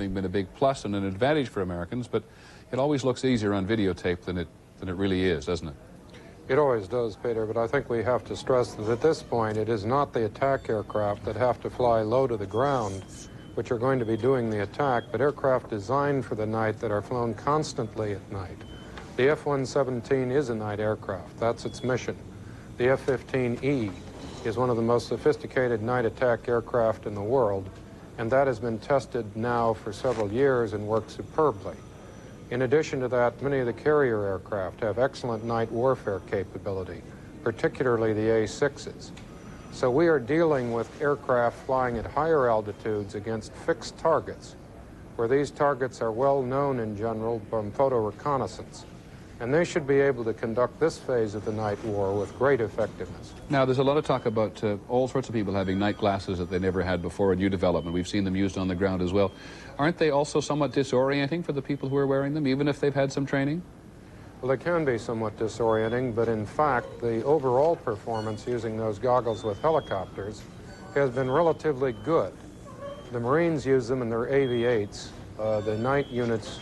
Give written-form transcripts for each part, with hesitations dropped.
been a big plus and an advantage for Americans, but it always looks easier on videotape than it really is, doesn't it? It always does, Peter, but I think we have to stress that at this point it is not the attack aircraft that have to fly low to the ground which are going to be doing the attack, but aircraft designed for the night that are flown constantly at night. The F-117 is a night aircraft. That's its mission. The F-15E is one of the most sophisticated night attack aircraft in the world, and that has been tested now for several years and works superbly. In addition to that, many of the carrier aircraft have excellent night warfare capability, particularly the A-6s. So we are dealing with aircraft flying at higher altitudes against fixed targets, where these targets are well known in general from photo reconnaissance. And they should be able to conduct this phase of the night war with great effectiveness. Now, there's a lot of talk about all sorts of people having night glasses that they never had before, a new development. We've seen them used on the ground as well. Aren't they also somewhat disorienting for the people who are wearing them, even if they've had some training? Well, they can be somewhat disorienting, but in fact, the overall performance using those goggles with helicopters has been relatively good. The Marines use them in their AV-8s, the night units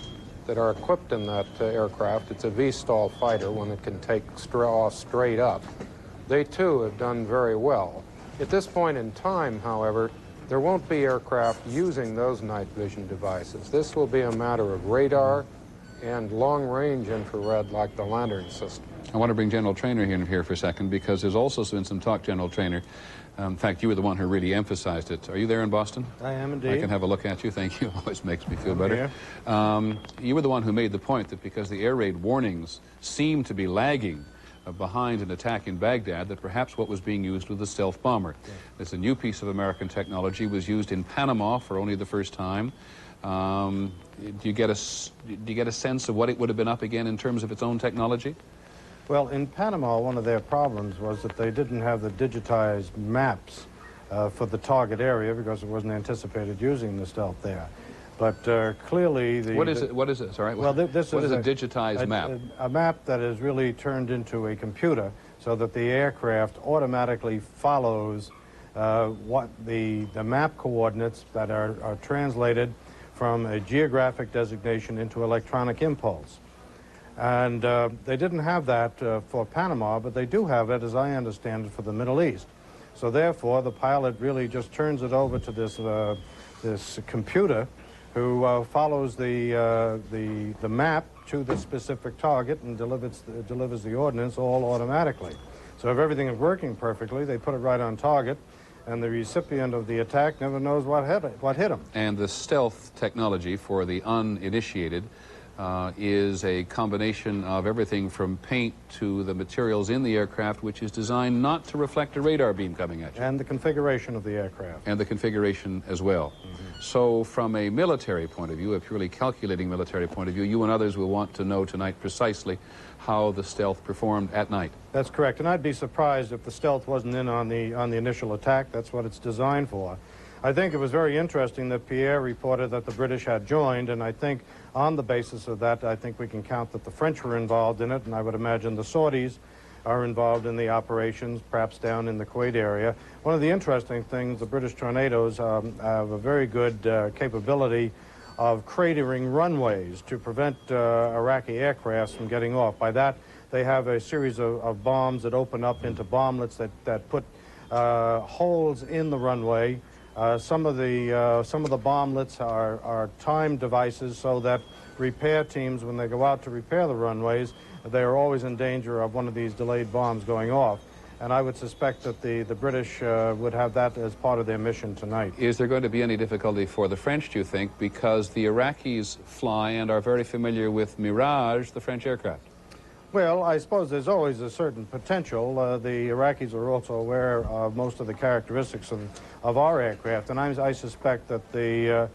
that are equipped in that aircraft. It's a V-stall fighter, one that can take off straight up. They too have done very well. At this point in time, however, there won't be aircraft using those night vision devices. This will be a matter of radar and long-range infrared like the Lantern system. I want to bring General Trainer here for a second, because there's also been some talk, General Trainer. In fact, you were the one who really emphasized it. Are you there in Boston? I am indeed. I can have a look at you. Thank you. Always makes me feel better. You were the one who made the point that because the air raid warnings seem to be lagging behind an attack in Baghdad, that perhaps what was being used was the stealth bomber. Yeah. It's a new piece of American technology, was used in Panama for only the first time. Do you get a sense of what it would have been up again in terms of its own technology? Well, in Panama, one of their problems was that they didn't have the digitized maps for the target area because it wasn't anticipated using the stealth there. But clearly the... What is it? What is it? Sorry. Well, this what is a digitized map? A map that is really turned into a computer so that the aircraft automatically follows what the map coordinates that are translated from a geographic designation into electronic impulse. And they didn't have that for Panama, but they do have it, as I understand it, for the Middle East. So therefore, the pilot really just turns it over to this computer who follows the map to the specific target and delivers the ordnance all automatically. So if everything is working perfectly, they put it right on target, and the recipient of the attack never knows what hit him. And the stealth technology for the uninitiated is a combination of everything from paint to the materials in the aircraft, which is designed not to reflect a radar beam coming at you. And the configuration of the aircraft. And the configuration as well. So from a military point of view, a purely calculating military point of view, you and others will want to know tonight precisely how the stealth performed at night. That's correct, and I'd be surprised if the stealth wasn't in on the initial attack. That's what it's designed for. I think it was very interesting that Pierre reported that the British had joined, and I think on the basis of that, I think we can count that the French were involved in it, and I would imagine the Saudis are involved in the operations, perhaps down in the Kuwait area. One of the interesting things, the British Tornadoes have a very good capability of cratering runways to prevent Iraqi aircrafts from getting off. By that, they have a series of bombs that open up into bomblets that put holes in the runway. Some of the bomblets are timed devices so that repair teams, when they go out to repair the runways, they are always in danger of one of these delayed bombs going off. And I would suspect that the British would have that as part of their mission tonight. Is there going to be any difficulty for the French, do you think, because the Iraqis fly and are very familiar with Mirage, the French aircraft? Well, I suppose there's always a certain potential. The Iraqis are also aware of most of the characteristics of our aircraft, and I suspect that the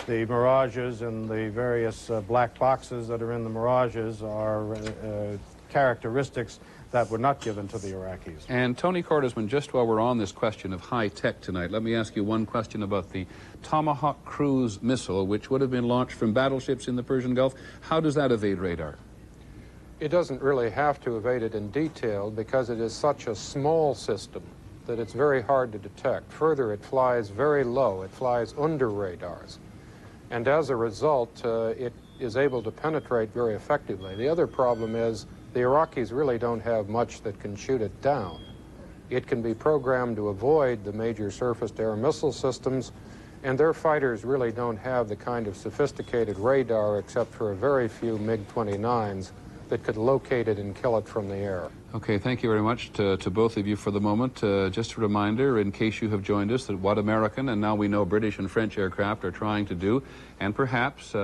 Mirages and the various black boxes that are in the Mirages are characteristics that were not given to the Iraqis. And Tony Cordesman, just while we're on this question of high tech tonight, let me ask you one question about the Tomahawk cruise missile, which would have been launched from battleships in the Persian Gulf. How does that evade radar? It doesn't really have to evade it in detail because it is such a small system that it's very hard to detect. Further, it flies very low. It flies under radars. and as a result, it is able to penetrate very effectively. The other problem is the Iraqis really don't have much that can shoot it down. It can be programmed to avoid the major surface-to-air missile systems, and their fighters really don't have the kind of sophisticated radar, except for a very few MiG-29s, that could locate it and kill it from the air. Okay, thank you very much to both of you for the moment. Just a reminder, in case you have joined us, that what American and now we know British and French aircraft are trying to do, and perhaps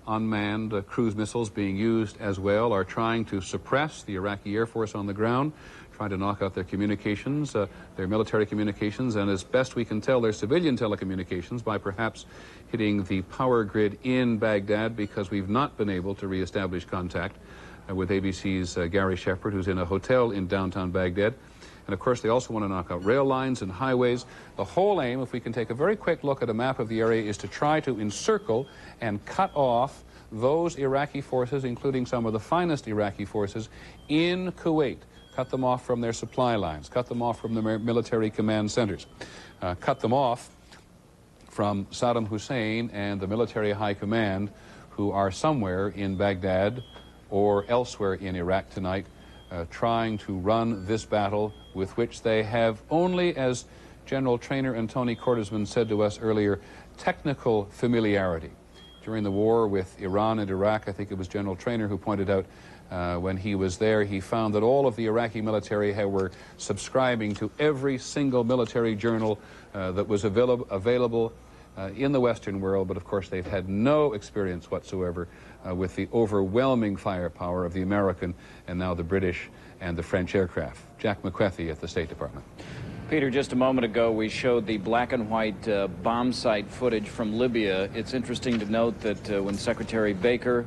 unmanned cruise missiles being used as well, are trying to suppress the Iraqi Air Force on the ground, trying to knock out their communications, their military communications, and as best we can tell, their civilian telecommunications by perhaps hitting the power grid in Baghdad, because we've not been able to reestablish contact with ABC's Gary Shepard, who's in a hotel in downtown Baghdad. And of course, they also want to knock out rail lines and highways. The whole aim, if we can take a very quick look at a map of the area, is to try to encircle and cut off those Iraqi forces, including some of the finest Iraqi forces, in Kuwait. Cut them off from their supply lines, cut them off from their military command centers, cut them off from Saddam Hussein and the military high command, who are somewhere in Baghdad or elsewhere in Iraq tonight, trying to run this battle with which they have only, as General Trainer and Tony Cordesman said to us earlier, technical familiarity. During the war with Iran and Iraq, I think it was General Trainer who pointed out when he was there, he found that all of the Iraqi military were subscribing to every single military journal that was available in the Western world, but of course they've had no experience whatsoever with the overwhelming firepower of the American and now the British and the French aircraft. Jack McWethy at the State Department. Peter, just a moment ago we showed the black and white bomb site footage from Libya. It's interesting to note that when Secretary Baker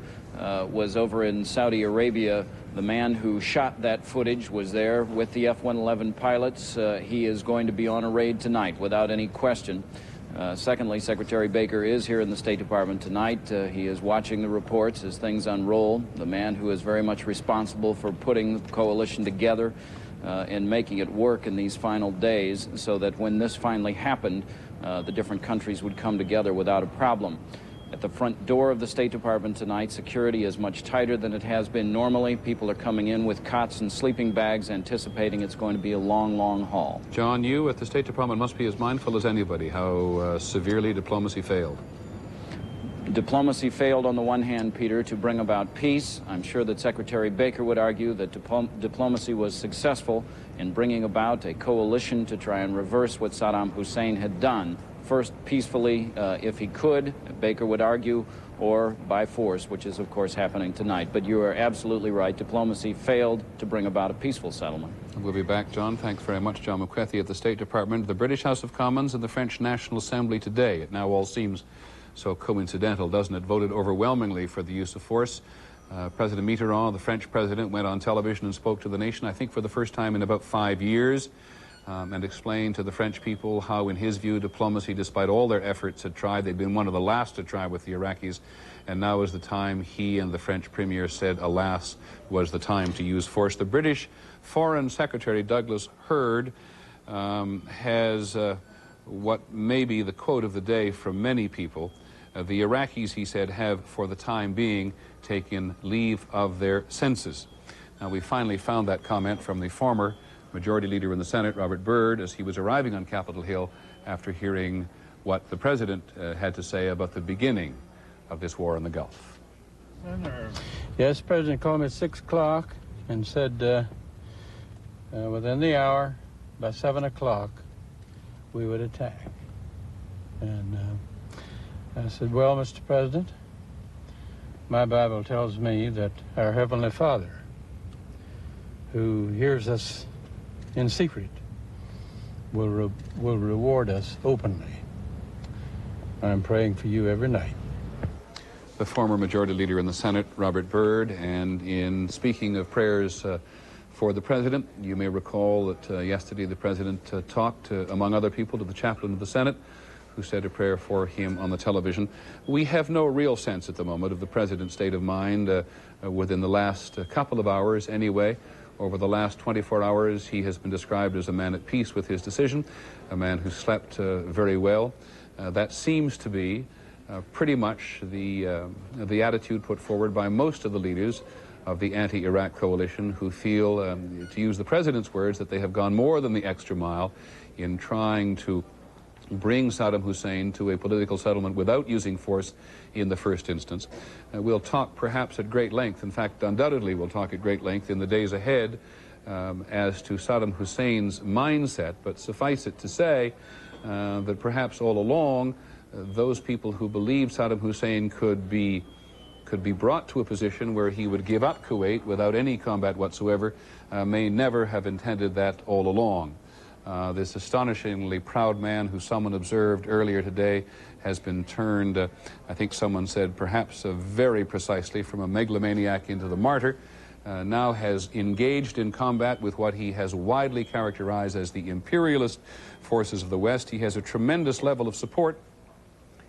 was over in Saudi Arabia, the man who shot that footage was there with the F-111 pilots. He is going to be on a raid tonight without any question. Secondly, Secretary Baker is here in the State Department tonight. He is watching the reports as things unroll. The man who is very much responsible for putting the coalition together and making it work in these final days so that when this finally happened, the different countries would come together without a problem. At the front door of the State Department tonight, security is much tighter than it has been normally. People are coming in with cots and sleeping bags, anticipating it's going to be a long, long haul. John, you at the State Department must be as mindful as anybody how severely diplomacy failed. Diplomacy failed on the one hand, Peter, to bring about peace. I'm sure that Secretary Baker would argue that diplomacy was successful in bringing about a coalition to try and reverse what Saddam Hussein had done. First, peacefully, if he could, Baker would argue, or by force, which is, of course, happening tonight. But you are absolutely right. Diplomacy failed to bring about a peaceful settlement. We'll be back, John. Thanks very much. John McWethy at the State Department. The British House of Commons and the French National Assembly today, it now all seems so coincidental, doesn't it, voted overwhelmingly for the use of force. President Mitterrand, the French president, went on television and spoke to the nation, I think for the first time in about 5 years, and explained to the French people how, in his view, diplomacy, despite all their efforts, had tried. They'd been one of the last to try with the Iraqis, and now is the time, he and the French premier said, alas, was the time to use force. The British Foreign Secretary, Douglas Hurd, has what may be the quote of the day from many people. The Iraqis, he said, have, for the time being, taken leave of their senses. Now, we finally found that comment from the former Majority Leader in the Senate, Robert Byrd, as he was arriving on Capitol Hill after hearing what the President had to say about the beginning of this war in the Gulf. Yes, the President called me at 6 o'clock and said within the hour, by 7 o'clock, we would attack. And I said, well, Mr. President, my Bible tells me that our Heavenly Father, who hears us in secret, will reward us openly. I'm praying for you every night. The former Majority Leader in the Senate, Robert Byrd, and in speaking of prayers for the President, you may recall that yesterday the President talked, among other people, to the chaplain of the Senate, who said a prayer for him on the television. We have no real sense at the moment of the President's state of mind within the last couple of hours anyway. Over the last 24 hours, he has been described as a man at peace with his decision, a man who slept very well. That seems to be pretty much the attitude put forward by most of the leaders of the anti-Iraq coalition, who feel, to use the president's words, that they have gone more than the extra mile in trying to bring Saddam Hussein to a political settlement without using force in the first instance. We'll talk perhaps at great length, in fact undoubtedly we'll talk at great length in the days ahead as to Saddam Hussein's mindset, but suffice it to say that perhaps all along those people who believed Saddam Hussein could be brought to a position where he would give up Kuwait without any combat whatsoever may never have intended that all along. This astonishingly proud man, who someone observed earlier today has been turned, I think someone said perhaps very precisely, from a megalomaniac into the martyr, now has engaged in combat with what he has widely characterized as the imperialist forces of the West. He has a tremendous level of support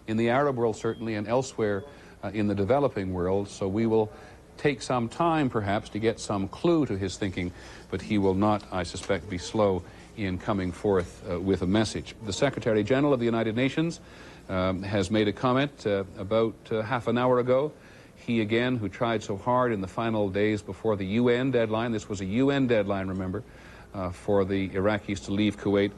in the Arab world, certainly, and elsewhere in the developing world, so we will take some time perhaps to get some clue to his thinking, but he will not, I suspect, be slow in coming forth with a message. The Secretary General of the United Nations has made a comment about half an hour ago. He again, who tried so hard in the final days before the UN deadline, this was a UN deadline, remember, for the Iraqis to leave Kuwait,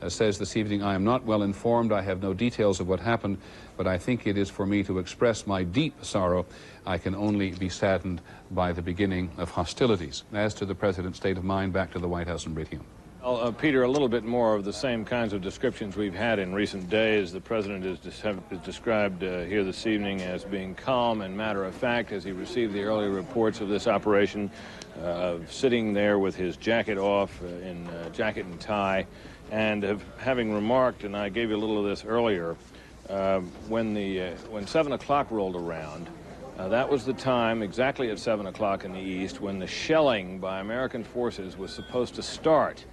says this evening, "I am not well informed. I have no details of what happened, but I think it is for me to express my deep sorrow. I can only be saddened by the beginning of hostilities." As to the President's state of mind, back to the White House and Brit Hume. Well, Peter, a little bit more of the same kinds of descriptions we've had in recent days. The President is described here this evening as being calm and matter-of-fact as he received the early reports of this operation, sitting there with his jacket off, in jacket and tie, and having remarked, and I gave you a little of this earlier, when 7 o'clock rolled around, that was the time, exactly at 7 o'clock in the east, when the shelling by American forces was supposed to start.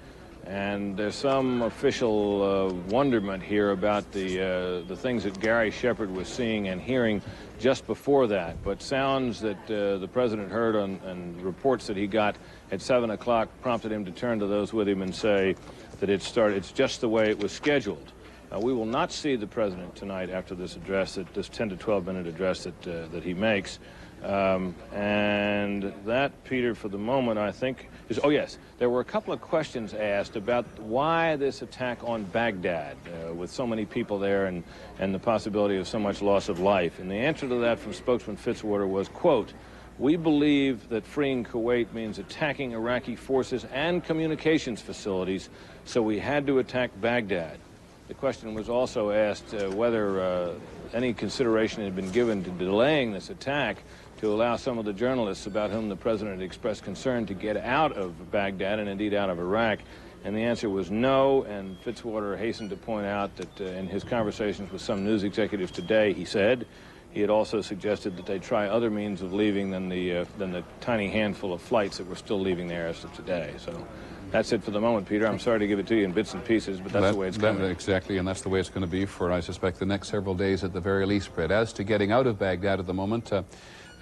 And there's some official wonderment here about the things that Gary Shepard was seeing and hearing just before that. But sounds that the President heard and reports that he got at 7 o'clock prompted him to turn to those with him and say that it's just the way it was scheduled. We will not see the President tonight after this address, this 10 to 12 minute address that he makes. And that, Peter, for the moment, I think is, oh yes, there were a couple of questions asked about why this attack on Baghdad, with so many people there and the possibility of so much loss of life. And the answer to that from spokesman Fitzwater was, quote, "We believe that freeing Kuwait means attacking Iraqi forces and communications facilities, so we had to attack Baghdad." The question was also asked whether any consideration had been given to delaying this attack to allow some of the journalists about whom the President expressed concern to get out of Baghdad and indeed out of Iraq. And the answer was no, and Fitzwater hastened to point out that in his conversations with some news executives today, he said, he had also suggested that they try other means of leaving than the tiny handful of flights that were still leaving there as of today. So that's it for the moment, Peter. I'm sorry to give it to you in bits and pieces, but that's the way it's going. Exactly, and that's the way it's going to be for, I suspect, the next several days at the very least, Brett. As to getting out of Baghdad at the moment,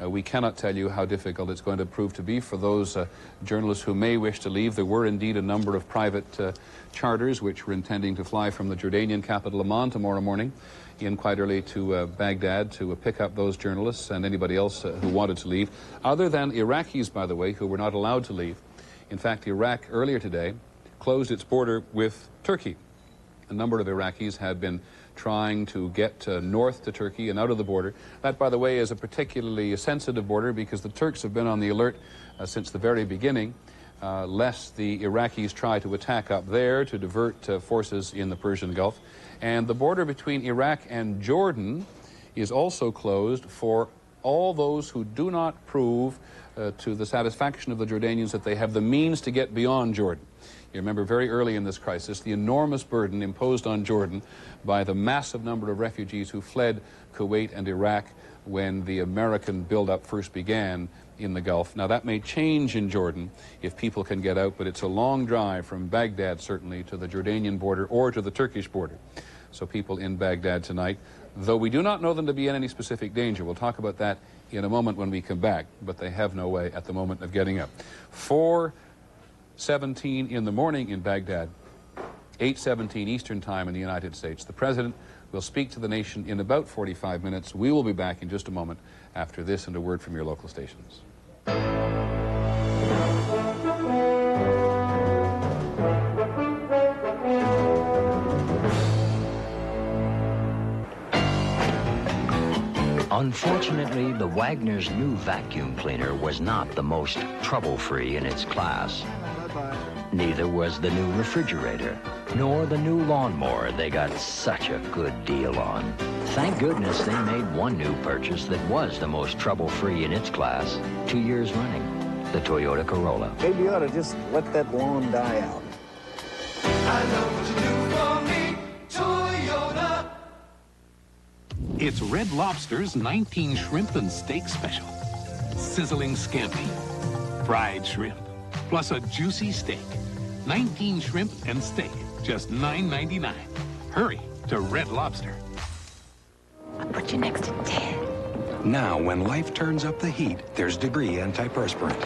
we cannot tell you how difficult it's going to prove to be for those journalists who may wish to leave. There were indeed a number of private charters which were intending to fly from the Jordanian capital, Amman, tomorrow morning in quite early to Baghdad to pick up those journalists and anybody else who wanted to leave, other than Iraqis, by the way, who were not allowed to leave. In fact, Iraq earlier today closed its border with Turkey. A number of Iraqis had been trying to get north to Turkey and out of the border. That, by the way, is a particularly sensitive border because the Turks have been on the alert since the very beginning, lest the Iraqis try to attack up there to divert forces in the Persian Gulf. And the border between Iraq and Jordan is also closed for all those who do not prove to the satisfaction of the Jordanians that they have the means to get beyond Jordan. You remember very early in this crisis the enormous burden imposed on Jordan by the massive number of refugees who fled Kuwait and Iraq when the American buildup first began in the Gulf. Now that may change in Jordan if people can get out, but it's a long drive from Baghdad certainly to the Jordanian border or to the Turkish border. So people in Baghdad tonight, though we do not know them to be in any specific danger, we'll talk about that in a moment when we come back, but they have no way at the moment of getting up. 4:17 in the morning in Baghdad, 8:17 Eastern Time in the United States. The President will speak to the nation in about 45 minutes. We will be back in just a moment after this and a word from your local stations. Unfortunately, the Wagner's new vacuum cleaner was not the most trouble-free in its class. Neither was the new refrigerator, nor the new lawnmower they got such a good deal on. Thank goodness they made one new purchase that was the most trouble-free in its class 2 years running, the Toyota Corolla. Maybe you ought to just let that lawn die out. I know what you do for me, Toyota. It's Red Lobster's 19 shrimp and steak special. Sizzling scampi, fried shrimp, plus a juicy steak. 19 shrimp and steak, just $9.99. Hurry to Red Lobster. I'll put you next to Ted. Now, when life turns up the heat, there's Degree antiperspirant.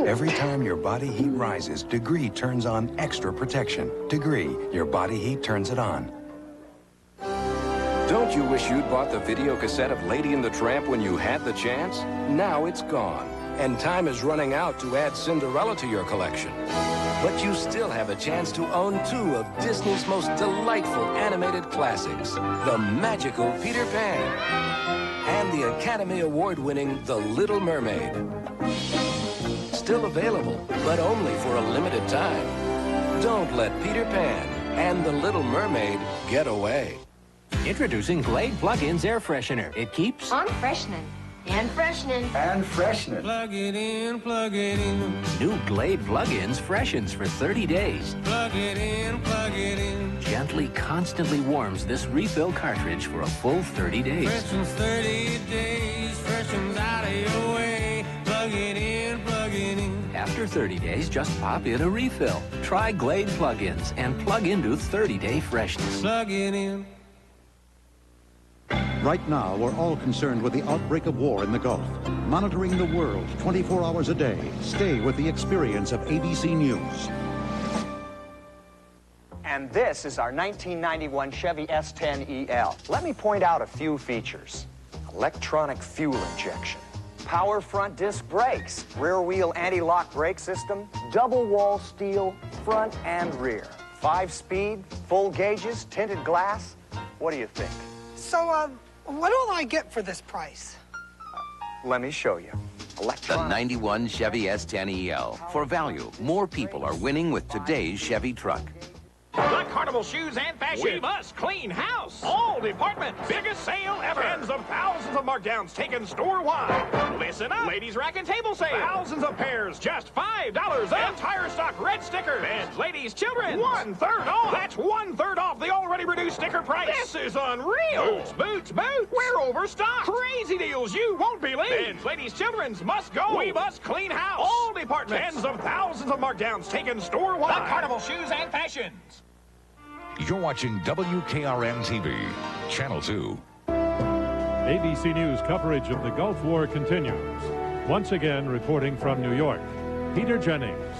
Every time your body heat rises, Degree turns on extra protection. Degree, your body heat turns it on. Don't you wish you'd bought the video cassette of Lady and the Tramp when you had the chance? Now it's gone, and time is running out to add Cinderella to your collection. But you still have a chance to own 2 of Disney's most delightful animated classics, The Magical Peter Pan and the Academy Award-winning The Little Mermaid. Still available, but only for a limited time. Don't let Peter Pan and The Little Mermaid get away. Introducing Glade Plug-ins Air Freshener. It keeps on freshening. And freshening. And freshening. Plug it in, plug it in. New Glade Plug-ins freshens for 30 days. Plug it in, plug it in. Gently, constantly warms this refill cartridge for a full 30 days. Freshens 30 days, freshens out of your way. Plug it in, plug it in. After 30 days, just pop in a refill. Try Glade Plug-ins and plug into 30-day freshness. Plug it in. Right now, we're all concerned with the outbreak of war in the Gulf. Monitoring the world 24 hours a day. Stay with the experience of ABC News. And this is our 1991 Chevy S10EL. Let me point out a few features. Electronic fuel injection, power front disc brakes, rear wheel anti-lock brake system, double wall steel, front and rear. 5-speed, full gauges, tinted glass. What do you think? So, what will I get for this price? Let me show you. The 91 Chevy S10EL. For value, more people are winning with today's Chevy truck. The Carnival Shoes and Fashion. We must clean house. All departments. Biggest sale ever. Tens of thousands of markdowns taken store-wide. Listen up. Ladies' rack and table sale. Thousands of pairs, just $5. Entire stock red stickers. Men's, ladies, children. 1/3 off. That's 1/3 off the already reduced sticker price. This is unreal. Boots. We're overstocked. Crazy deals you won't believe. Men's, ladies, children's must go. We must clean house. All departments. Tens of thousands of markdowns taken store-wide. The Carnival Shoes and Fashions. You're watching WKRM-TV, Channel 2. ABC News coverage of the Gulf War continues. Once again, reporting from New York, Peter Jennings.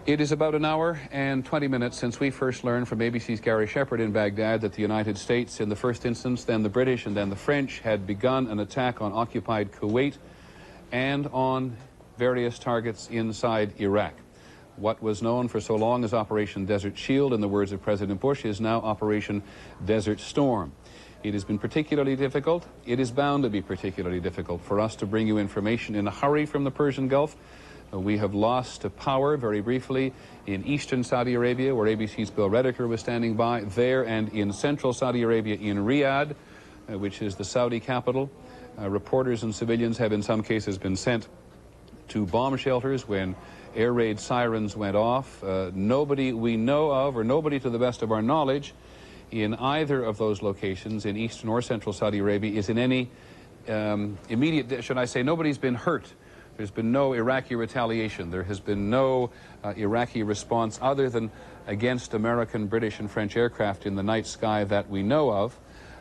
It is about an hour and 20 minutes since we first learned from ABC's Gary Shepard in Baghdad that the United States, in the first instance, then the British, and then the French, had begun an attack on occupied Kuwait and on various targets inside Iraq. What was known for so long as Operation Desert Shield, in the words of President Bush, is now Operation Desert Storm. It has been particularly difficult. It is bound to be particularly difficult for us to bring you information in a hurry from the Persian Gulf. We have lost power, very briefly, in eastern Saudi Arabia, where ABC's Bill Redeker was standing by, there and in central Saudi Arabia in Riyadh, which is the Saudi capital. Reporters and civilians have in some cases been sent to bomb shelters when air raid sirens went off. Nobody we know of, or nobody to the best of our knowledge, in either of those locations, in eastern or central Saudi Arabia, is in any immediate, should I say, nobody's been hurt. There's been no Iraqi retaliation. There has been no Iraqi response other than against American, British, and French aircraft in the night sky that we know of.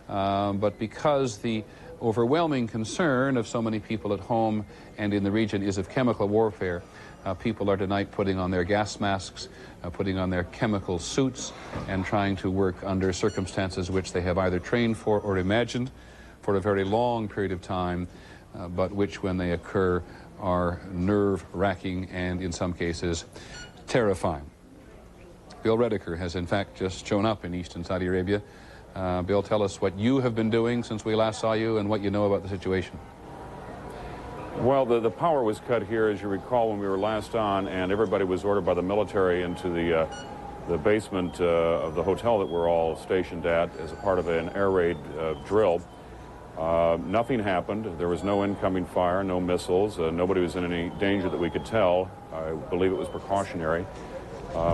But because the overwhelming concern of so many people at home and in the region is of chemical warfare, people are tonight putting on their gas masks, putting on their chemical suits, and trying to work under circumstances which they have either trained for or imagined for a very long period of time, but which, when they occur, are nerve-wracking and, in some cases, terrifying. Bill Redeker has, in fact, just shown up in eastern Saudi Arabia. Bill, tell us what you have been doing since we last saw you and what you know about the situation. Well, the power was cut here, as you recall, when we were last on, and everybody was ordered by the military into the basement of the hotel that we're all stationed at as a part of an air raid drill. Nothing happened. There was no incoming fire, no missiles. Nobody was in any danger that we could tell. I believe it was precautionary.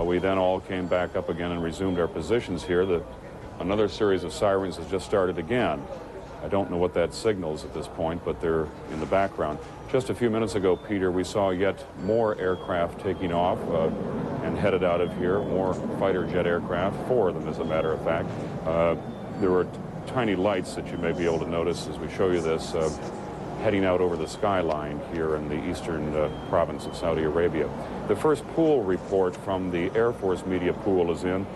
We then all came back up again and resumed our positions here. Another series of sirens has just started again. I don't know what that signals at this point, but they're in the background. Just a few minutes ago, Peter, we saw yet more aircraft taking off and headed out of here, more fighter jet aircraft, 4 of them as a matter of fact. There were tiny lights that you may be able to notice as we show you this heading out over the skyline here in the eastern province of Saudi Arabia. The first pool report from the Air Force media pool is in,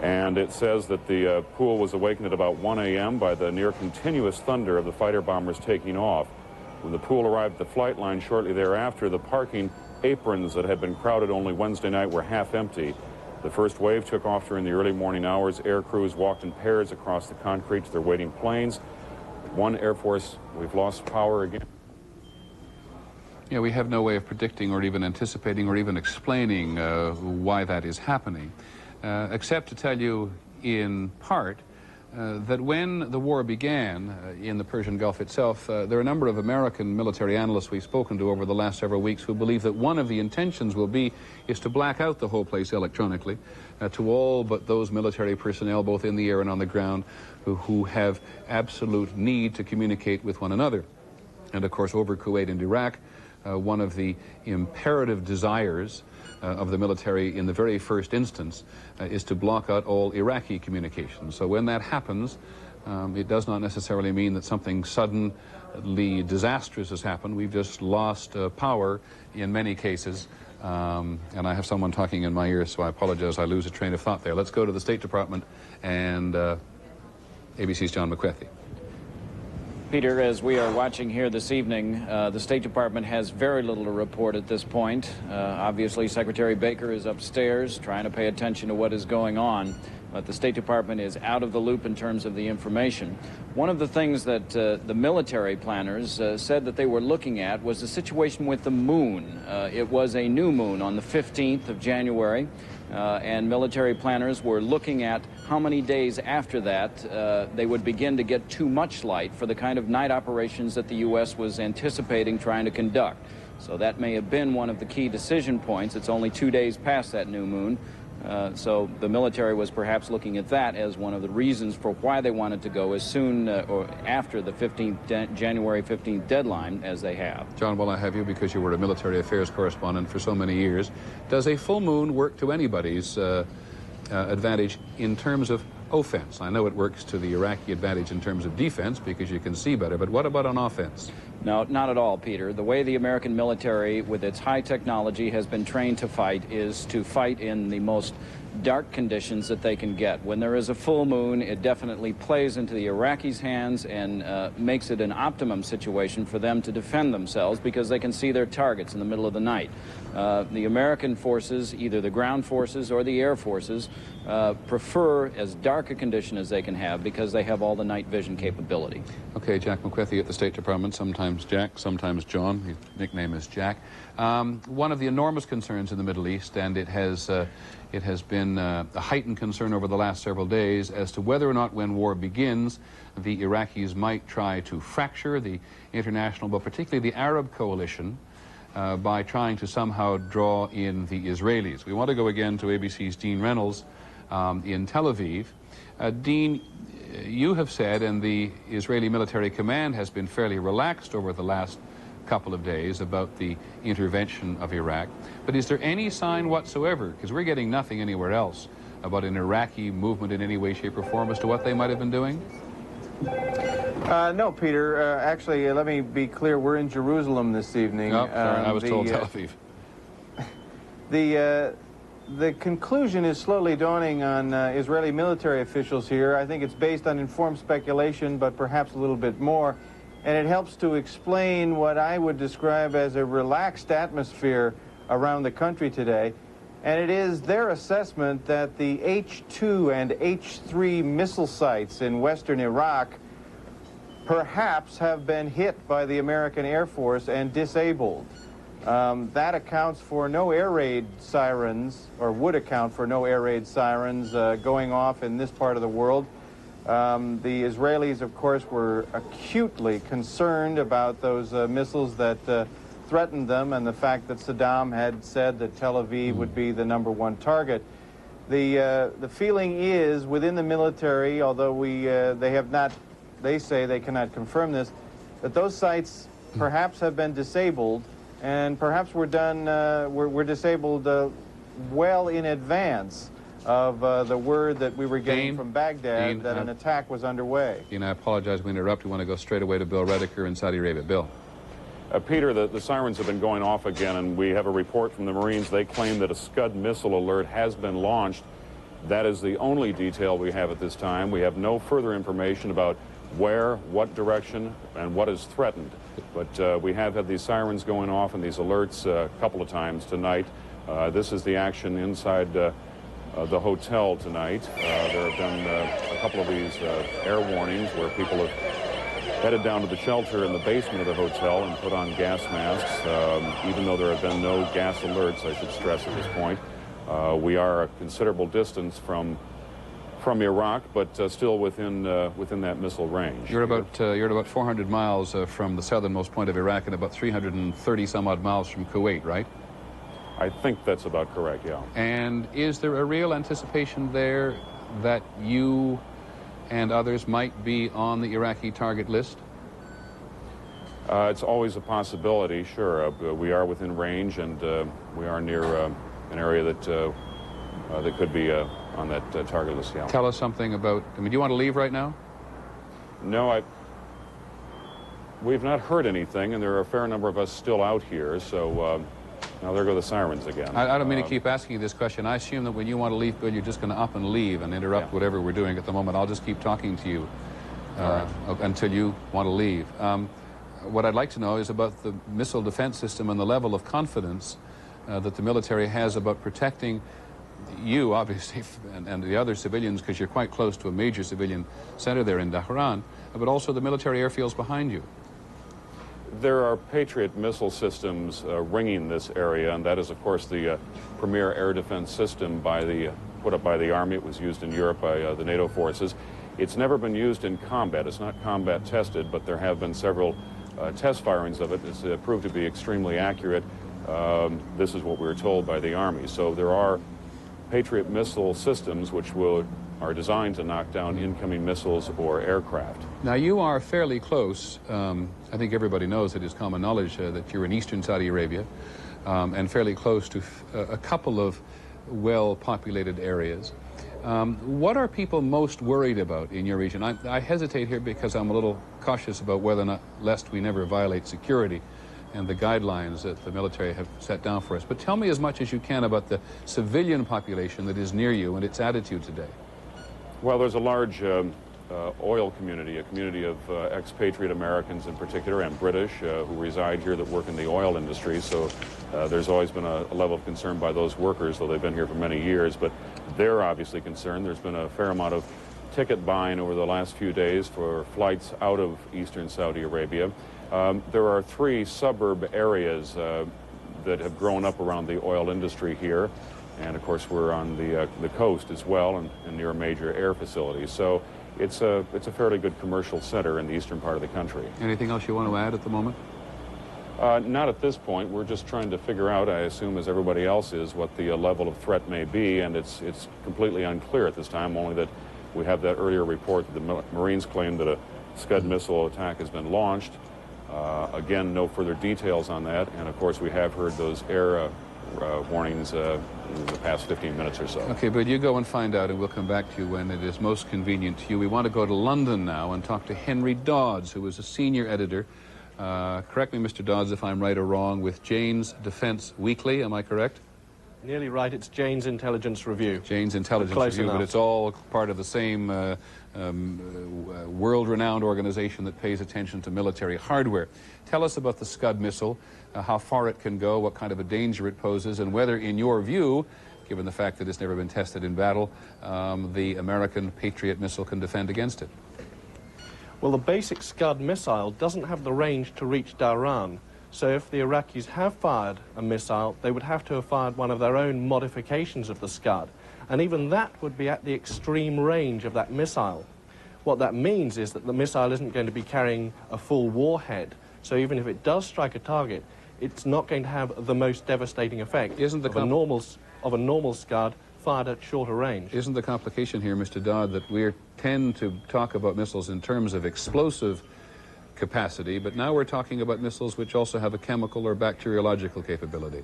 and it says that the pool was awakened at about 1 a.m. by the near continuous thunder of the fighter bombers taking off. When the pool arrived at the flight line shortly thereafter, the parking aprons that had been crowded only Wednesday night were half empty. The first wave took off during the early morning hours. Air crews walked in pairs across the concrete to their waiting planes. One Air Force, we've lost power again. Yeah, we have no way of predicting or even anticipating or even explaining why that is happening, except to tell you in part that when the war began in the Persian Gulf itself, there are a number of American military analysts we've spoken to over the last several weeks who believe that one of the intentions is to black out the whole place electronically to all but those military personnel, both in the air and on the ground, who have absolute need to communicate with one another. And of course, over Kuwait and Iraq, one of the imperative desires of the military in the very first instance is to block out all Iraqi communications. So when that happens, it does not necessarily mean that something suddenly disastrous has happened. We've just lost power in many cases. And I have someone talking in my ear, so I apologize. I lose a train of thought there. Let's go to the State Department and ABC's John McWethy. Peter, as we are watching here this evening, the State Department has very little to report at this point. Obviously, Secretary Baker is upstairs trying to pay attention to what is going on, but the State Department is out of the loop in terms of the information. One of the things that the military planners said that they were looking at was the situation with the moon. It was a new moon on the 15th of January, and military planners were looking at how many days after that they would begin to get too much light for the kind of night operations that the U.S. was anticipating trying to conduct. So that may have been one of the key decision points. It's only 2 days past that new moon. So the military was perhaps looking at that as one of the reasons for why they wanted to go as soon or after the January 15th deadline as they have. John, while I have you, because you were a military affairs correspondent for so many years, does a full moon work to anybody's advantage in terms of offense? I know it works to the Iraqi advantage in terms of defense because you can see better, but what about on offense? No, not at all, Peter. The way the American military, with its high technology, has been trained to fight is to fight in the most dark conditions that they can get. When there is a full moon, it definitely plays into the Iraqis' hands and makes it an optimum situation for them to defend themselves because they can see their targets in the middle of the night. The American forces, either the ground forces or the air forces, prefer as dark a condition as they can have because they have all the night vision capability. Okay, Jack McWethy at the State Department, sometimes Jack, sometimes John. His nickname is Jack. One of the enormous concerns in the Middle East, and it has been a heightened concern over the last several days as to whether or not when war begins, the Iraqis might try to fracture the international, but particularly the Arab coalition, by trying to somehow draw in the Israelis. We want to go again to ABC's Dean Reynolds in Tel Aviv. Dean, you have said, and the Israeli military command has been fairly relaxed over the last couple of days about the intervention of Iraq, but is there any sign whatsoever, because we're getting nothing anywhere else, about an Iraqi movement in any way, shape, or form as to what they might have been doing? No, Peter. Actually, let me be clear. We're in Jerusalem this evening. Oh, sorry, I was told Tel Aviv. The conclusion is slowly dawning on Israeli military officials here. I think it's based on informed speculation, but perhaps a little bit more. And it helps to explain what I would describe as a relaxed atmosphere around the country today. And it is their assessment that the H-2 and H-3 missile sites in western Iraq perhaps have been hit by the American Air Force and disabled. That accounts for no air raid sirens, or would account for no air raid sirens going off in this part of the world. The Israelis, of course, were acutely concerned about those missiles that threatened them, and the fact that Saddam had said that Tel Aviv would be the #1 target. The feeling is within the military, although they say they cannot confirm this, that those sites perhaps have been disabled, and perhaps were disabled well in advance of the word that we were getting from Baghdad that an attack was underway. Dean, I apologize we interrupt. We want to go straight away to Bill Redeker in Saudi Arabia. Bill. Peter, the sirens have been going off again, and we have a report from the Marines. They claim that a Scud missile alert has been launched. That is the only detail we have at this time. We have no further information about where, what direction, and what is threatened. But we have had these sirens going off and these alerts a couple of times tonight. This is the action inside the hotel tonight. There have been a couple of these air warnings where people have headed down to the shelter in the basement of the hotel and put on gas masks. Even though there have been no gas alerts, I should stress at this point, we are a considerable distance from Iraq, but still within that missile range. You're at about 400 miles from the southernmost point of Iraq and about 330 some odd miles from Kuwait, right? I think that's about correct, yeah. And is there a real anticipation there that you and others might be on the Iraqi target list? It's always a possibility, sure. We are within range, and we are near an area that could be on that target list, yeah. Tell us something about, do you want to leave right now? No, we've not heard anything, and there are a fair number of us still out here, so now there go the sirens again. I don't mean to keep asking you this question. I assume that when you want to leave, Bill, you're just going to up and leave and interrupt whatever we're doing at the moment. I'll just keep talking to you until you want to leave. What I'd like to know is about the missile defense system and the level of confidence that the military has about protecting you, obviously, and the other civilians, because you're quite close to a major civilian center there in Dhahran, but also the military airfields behind you. There are Patriot missile systems ringing this area, and that is, of course, the premier air defense system put up by the Army. It was used in Europe by the NATO forces. It's never been used in combat. It's not combat tested, but there have been several test firings of it. It's proved to be extremely accurate. This is what we were told by the Army. So there are Patriot missile systems which are designed to knock down incoming missiles or aircraft. Now, you are fairly close. I think everybody knows, it is common knowledge that you're in eastern Saudi Arabia and fairly close to a couple of well-populated areas. What are people most worried about in your region? I hesitate here because I'm a little cautious about whether or not, lest we never violate security and the guidelines that the military have set down for us. But tell me as much as you can about the civilian population that is near you and its attitude today. Well, there's a large oil community, a community of expatriate Americans in particular, and British who reside here that work in the oil industry. So there's always been a level of concern by those workers, though they've been here for many years. But they're obviously concerned. There's been a fair amount of ticket buying over the last few days for flights out of eastern Saudi Arabia. There are 3 suburb areas that have grown up around the oil industry here. And, of course, we're on the coast as well and near a major air facility. So it's a fairly good commercial center in the eastern part of the country. Anything else you want to add at the moment? Not at this point. We're just trying to figure out, I assume as everybody else is, what the level of threat may be, and it's completely unclear at this time, only that we have that earlier report that the Marines claim that a Scud missile attack has been launched. Again, no further details on that, and of course we have heard those air warnings in the past 15 minutes or so. Okay, but you go and find out, and we'll come back to you when it is most convenient to you. We want to go to London now and talk to Henry Dodds, who is a senior editor, correct me, Mr. Dodds, if I'm right or wrong, with Jane's Defense Weekly, am I correct? Nearly right. It's Jane's Intelligence Review. Jane's Intelligence Close Review, enough. but it's all part of the same world-renowned organization that pays attention to military hardware. Tell us about the Scud missile, how far it can go, what kind of a danger it poses, and whether, in your view, given the fact that it's never been tested in battle, the American Patriot missile can defend against it. Well, the basic Scud missile doesn't have the range to reach Dhahran. So if the Iraqis have fired a missile, they would have to have fired one of their own modifications of the Scud. And even that would be at the extreme range of that missile. What that means is that the missile isn't going to be carrying a full warhead. So even if it does strike a target, it's not going to have the most devastating effect of a normal Scud fired at shorter range. Isn't the complication here, Mr. Dodd, that we tend to talk about missiles in terms of explosive capacity, but now we're talking about missiles which also have a chemical or bacteriological capability?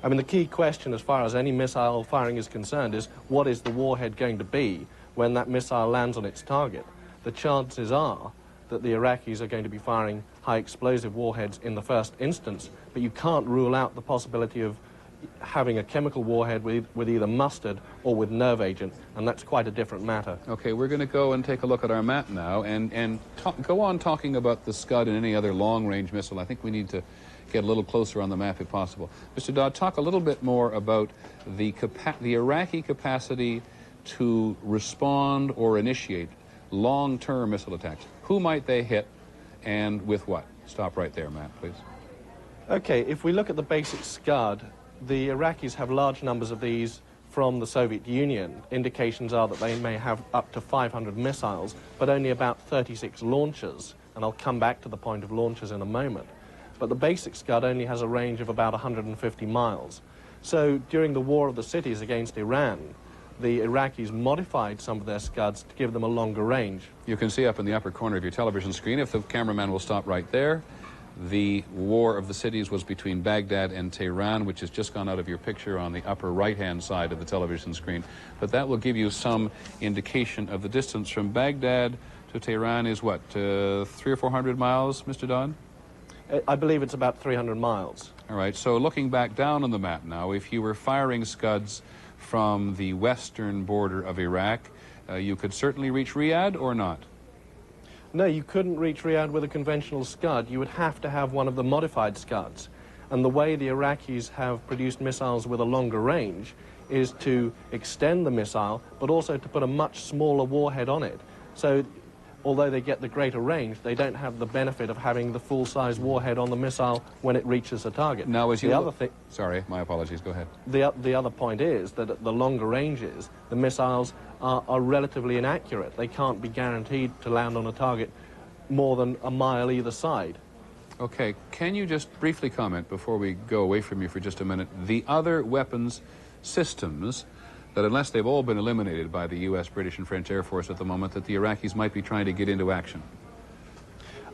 I mean, the key question as far as any missile firing is concerned is what is the warhead going to be when that missile lands on its target? The chances are that the Iraqis are going to be firing high explosive warheads in the first instance, but you can't rule out the possibility of having a chemical warhead with either mustard or with nerve agent, and that's quite a different matter. Okay, we're going to go and take a look at our map now and go on talking about the Scud and any other long-range missile. I think we need to get a little closer on the map if possible. Mr. Dodd, talk a little bit more about the Iraqi capacity to respond or initiate long-term missile attacks. Who might they hit and with what? Stop right there, Matt, please. Okay, if we look at the basic Scud, the Iraqis have large numbers of these from the Soviet Union. Indications are that they may have up to 500 missiles, but only about 36 launchers, and I'll come back to the point of launchers in a moment. But the basic Scud only has a range of about 150 miles. So during the War of the Cities against Iran, the Iraqis modified some of their Scuds to give them a longer range. You can see up in the upper corner of your television screen, if the cameraman will stop right there, the War of the Cities was between Baghdad and Tehran, which has just gone out of your picture on the upper right-hand side of the television screen. But that will give you some indication of the distance from Baghdad to Tehran is what, 300 or 400 miles, Mr. Dodd? I believe it's about 300 miles. All right, so looking back down on the map now, if you were firing Scuds from the western border of Iraq, you could certainly reach Riyadh or not? No, you couldn't reach Riyadh with a conventional Scud. You would have to have one of the modified Scuds. And the way the Iraqis have produced missiles with a longer range is to extend the missile, but also to put a much smaller warhead on it. So, although they get the greater range, they don't have the benefit of having the full-size warhead on the missile when it reaches a target. Now, as you sorry, my apologies, go ahead. The other point is that at the longer ranges, the missiles are relatively inaccurate. They can't be guaranteed to land on a target more than a mile either side. Okay, can you just briefly comment, before we go away from you for just a minute, the other weapons systems that, unless they've all been eliminated by the U.S., British, and French Air Force at the moment, that the Iraqis might be trying to get into action?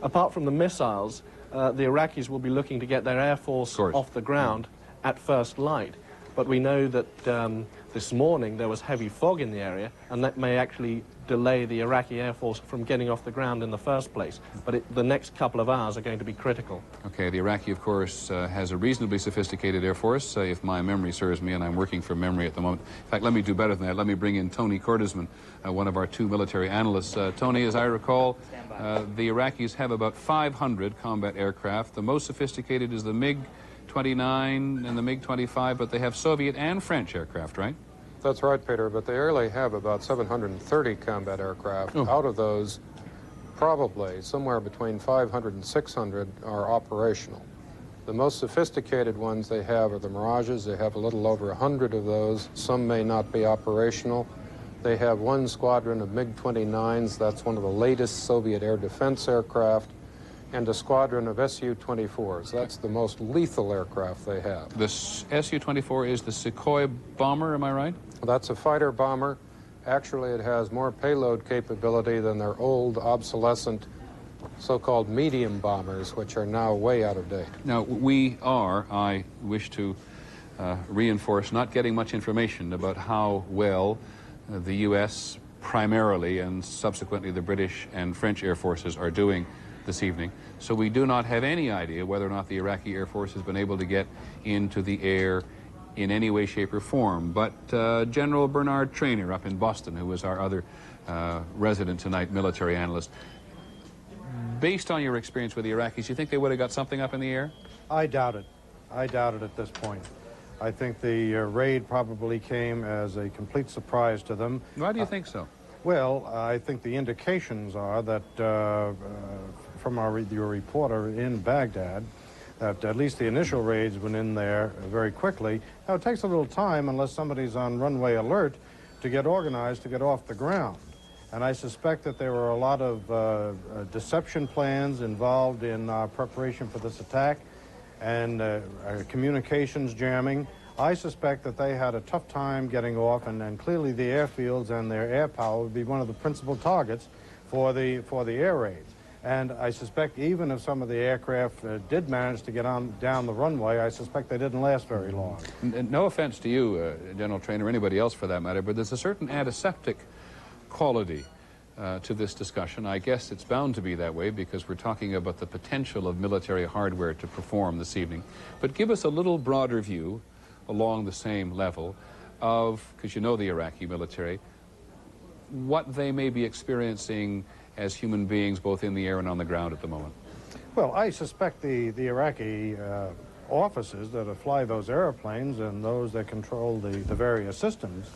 Apart from the missiles, the Iraqis will be looking to get their Air Force off the ground at first light. But we know that this morning there was heavy fog in the area, and that may actually delay the Iraqi Air Force from getting off the ground in the first place. But the next couple of hours are going to be critical. Okay, the Iraqi, of course, has a reasonably sophisticated Air Force, if my memory serves me, and I'm working from memory at the moment. In fact, let me do better than that. Let me bring in Tony Cordesman, one of our two military analysts. Tony, as I recall, the Iraqis have about 500 combat aircraft. The most sophisticated is the MiG-29 and the MiG-25, but they have Soviet and French aircraft, right? That's right, Peter, but they only have about 730 combat aircraft. Out of those, probably somewhere between 500 and 600 are operational. The most sophisticated ones they have are the Mirages. They have a little over 100 of those. Some may not be operational. They have one squadron of MiG-29s. That's one of the latest Soviet air defense aircraft. And a squadron of Su-24s. That's the most lethal aircraft they have. The Su-24 is the Sukhoi bomber, am I right? That's a fighter bomber. Actually, it has more payload capability than their old, obsolescent, so-called medium bombers, which are now way out of date. Now, we are, I wish to reinforce, not getting much information about how well the U.S. primarily and subsequently the British and French Air Forces are doing this evening. So we do not have any idea whether or not the Iraqi Air Force has been able to get into the air in any way, shape, or form. But General Bernard Traynor up in Boston, who was our other resident tonight, military analyst, based on your experience with the Iraqis, you think they would have got something up in the air? I doubt it. I doubt it at this point. I think the raid probably came as a complete surprise to them. Why do you think so? Well, I think the indications are that from your reporter in Baghdad, that at least the initial raids went in there very quickly. Now, it takes a little time, unless somebody's on runway alert, to get organized, to get off the ground. And I suspect that there were a lot of deception plans involved in preparation for this attack and communications jamming. I suspect that they had a tough time getting off, and clearly the airfields and their air power would be one of the principal targets for the air raids. And I suspect even if some of the aircraft did manage to get down the runway, I suspect they didn't last very long. No offense to you, General Traynor, or anybody else for that matter, but there's a certain antiseptic quality to this discussion. I guess it's bound to be that way because we're talking about the potential of military hardware to perform this evening. But give us a little broader view along the same level of, because you know the Iraqi military, what they may be experiencing as human beings both in the air and on the ground at the moment. Well, I suspect the Iraqi officers that fly those airplanes and those that control the various systems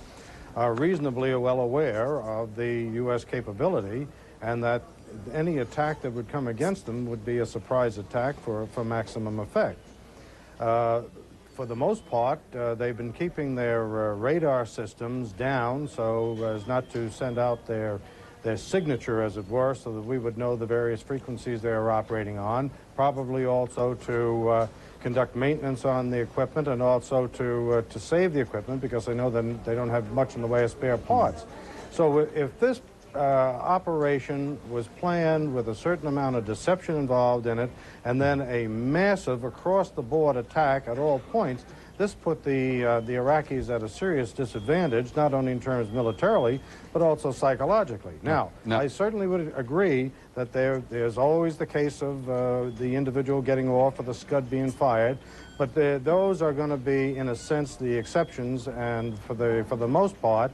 are reasonably well aware of the U.S. capability, and that any attack that would come against them would be a surprise attack for maximum effect. For the most part, they've been keeping their radar systems down so as not to send out their signature, as it were, so that we would know the various frequencies they are operating on, probably also to conduct maintenance on the equipment and also to save the equipment because they know that they don't have much in the way of spare parts. So if this operation was planned with a certain amount of deception involved in it and then a massive across-the-board attack at all points, this put the Iraqis at a serious disadvantage, not only in terms militarily, but also psychologically. Now, I certainly would agree that there's always the case of the individual getting off or the Scud being fired, but those are going to be, in a sense, the exceptions, and for the most part,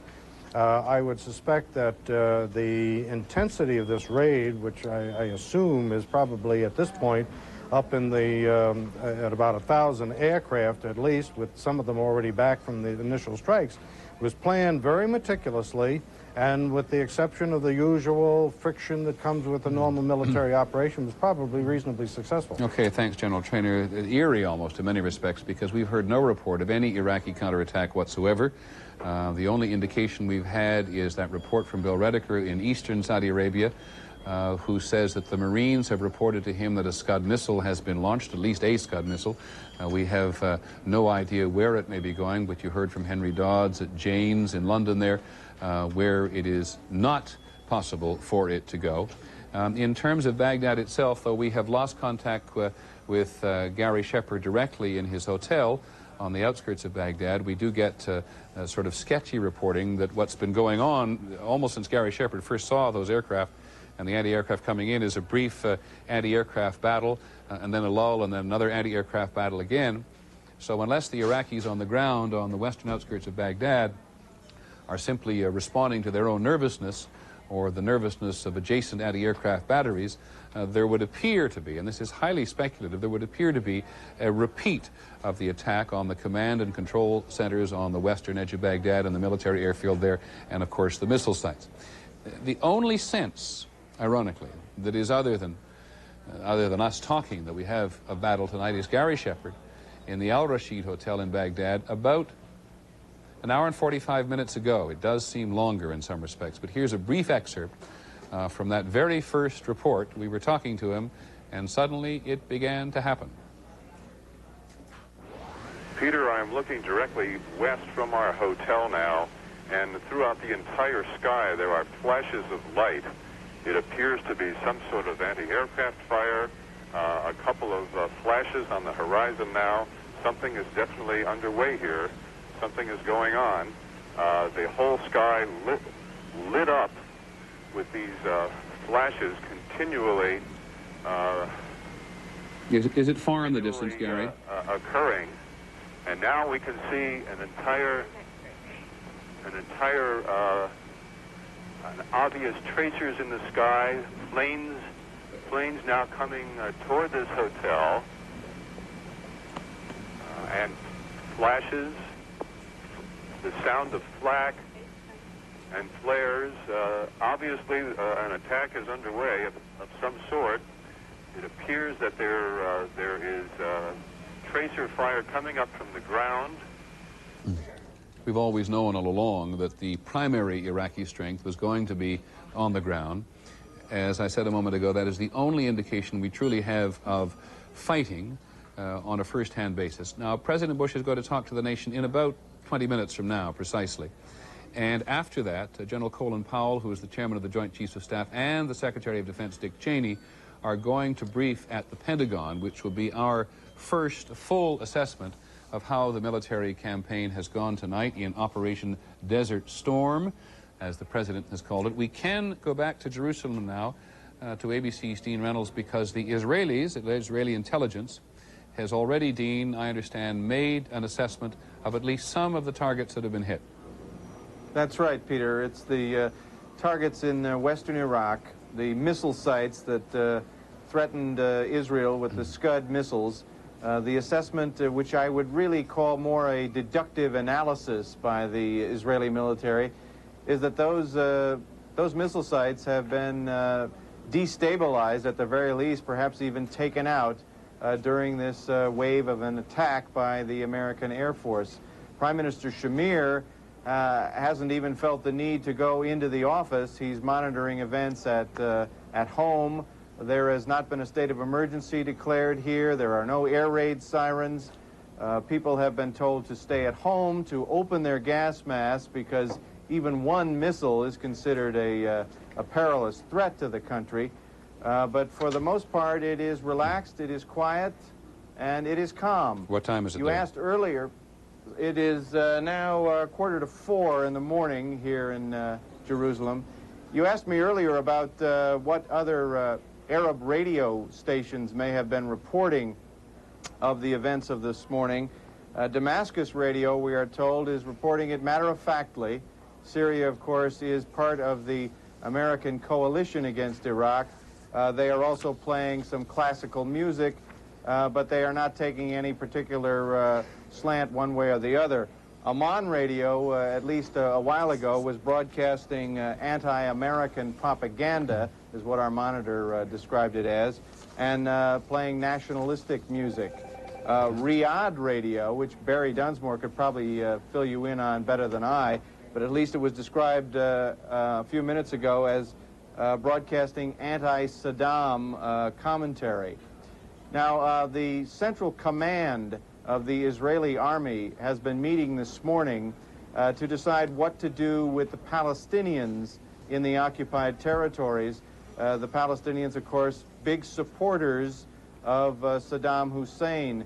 I would suspect that the intensity of this raid, which I assume is probably at this point up in the at about 1,000 aircraft at least, with some of them already back from the initial strikes, was planned very meticulously, and with the exception of the usual friction that comes with a normal military operation, was probably reasonably successful. Okay, thanks, General Traynor. Eerie almost in many respects, because we've heard no report of any Iraqi counterattack whatsoever. The only indication we've had is that report from Bill Redeker in eastern Saudi Arabia, who says that the Marines have reported to him that a Scud missile has been launched, at least a Scud missile. We have no idea where it may be going, but you heard from Henry Dodds at Jane's in London there, where it is not possible for it to go. In terms of Baghdad itself, though, we have lost contact with Gary Shepard directly in his hotel on the outskirts of Baghdad. We do get sort of sketchy reporting that what's been going on almost since Gary Shepard first saw those aircraft and the anti-aircraft coming in is a brief anti-aircraft battle, and then a lull, and then another anti-aircraft battle again. So unless the Iraqis on the ground on the western outskirts of Baghdad are simply responding to their own nervousness or the nervousness of adjacent anti-aircraft batteries, there would appear to be, and this is highly speculative, there would appear to be a repeat of the attack on the command and control centers on the western edge of Baghdad and the military airfield there, and of course the missile sites. The only sense, ironically, that is other than us talking that we have a battle tonight is Gary Shepard in the Al Rashid Hotel in Baghdad about an hour and 45 minutes ago. It does seem longer in some respects, but here's a brief excerpt from that very first report. We were talking to him, and suddenly it began to happen. Peter, I'm looking directly west from our hotel now, and throughout the entire sky there are flashes of light. It appears to be some sort of anti-aircraft fire, a couple of flashes on the horizon now. Something is definitely underway here. Something is going on. The whole sky lit up with these flashes continually. Is it far in the distance, Gary? Occurring. And now we can see an obvious tracers in the sky, planes now coming toward this hotel, and flashes, the sound of flak and flares. Obviously, an attack is underway of some sort. It appears that there is tracer fire coming up from the ground. We've always known all along that the primary Iraqi strength was going to be on the ground. As I said a moment ago, that is the only indication we truly have of fighting on a first-hand basis. Now, President Bush is going to talk to the nation in about 20 minutes from now, precisely. And after that, General Colin Powell, who is the chairman of the Joint Chiefs of Staff, and the Secretary of Defense, Dick Cheney, are going to brief at the Pentagon, which will be our first full assessment of how the military campaign has gone tonight in Operation Desert Storm, as the President has called it. We can go back to Jerusalem now, to ABC's Dean Reynolds, because the Israelis, the Israeli intelligence, has already, Dean, I understand, made an assessment of at least some of the targets that have been hit. That's right, Peter. It's the targets in western Iraq, the missile sites that threatened Israel with the Scud missiles. The assessment, which I would really call more a deductive analysis by the Israeli military, is that those missile sites have been destabilized, at the very least, perhaps even taken out during this wave of an attack by the American Air Force. Prime Minister Shamir hasn't even felt the need to go into the office. He's monitoring events at home. There has not been a state of emergency declared here. There are no air raid sirens. People have been told to stay at home, to open their gas masks, because even one missile is considered a perilous threat to the country. But for the most part, it is relaxed, it is quiet, and it is calm. What time is it You there? asked earlier. It is now 3:45 in the morning here in Jerusalem. You asked me earlier about what other Arab radio stations may have been reporting of the events of this morning. Damascus Radio, we are told, is reporting it matter-of-factly. Syria, of course, is part of the American coalition against Iraq. They are also playing some classical music, but they are not taking any particular slant one way or the other. Amman Radio, at least a while ago, was broadcasting anti-American propaganda, is what our monitor described it as, and playing nationalistic music. Riyadh Radio, which Barry Dunsmore could probably fill you in on better than I, but at least it was described a few minutes ago as broadcasting anti-Saddam commentary. Now, the Central Command of the Israeli Army has been meeting this morning to decide what to do with the Palestinians in the occupied territories. The Palestinians, of course, big supporters of Saddam Hussein.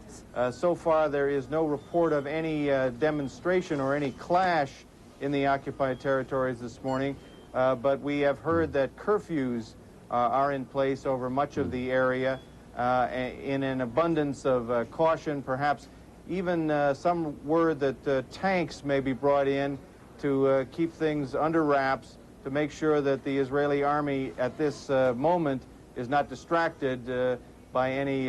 So far, there is no report of any demonstration or any clash in the occupied territories this morning, but we have heard that curfews are in place over much of the area in an abundance of caution, perhaps even some word that tanks may be brought in to keep things under wraps, to make sure that the Israeli army at this moment is not distracted by any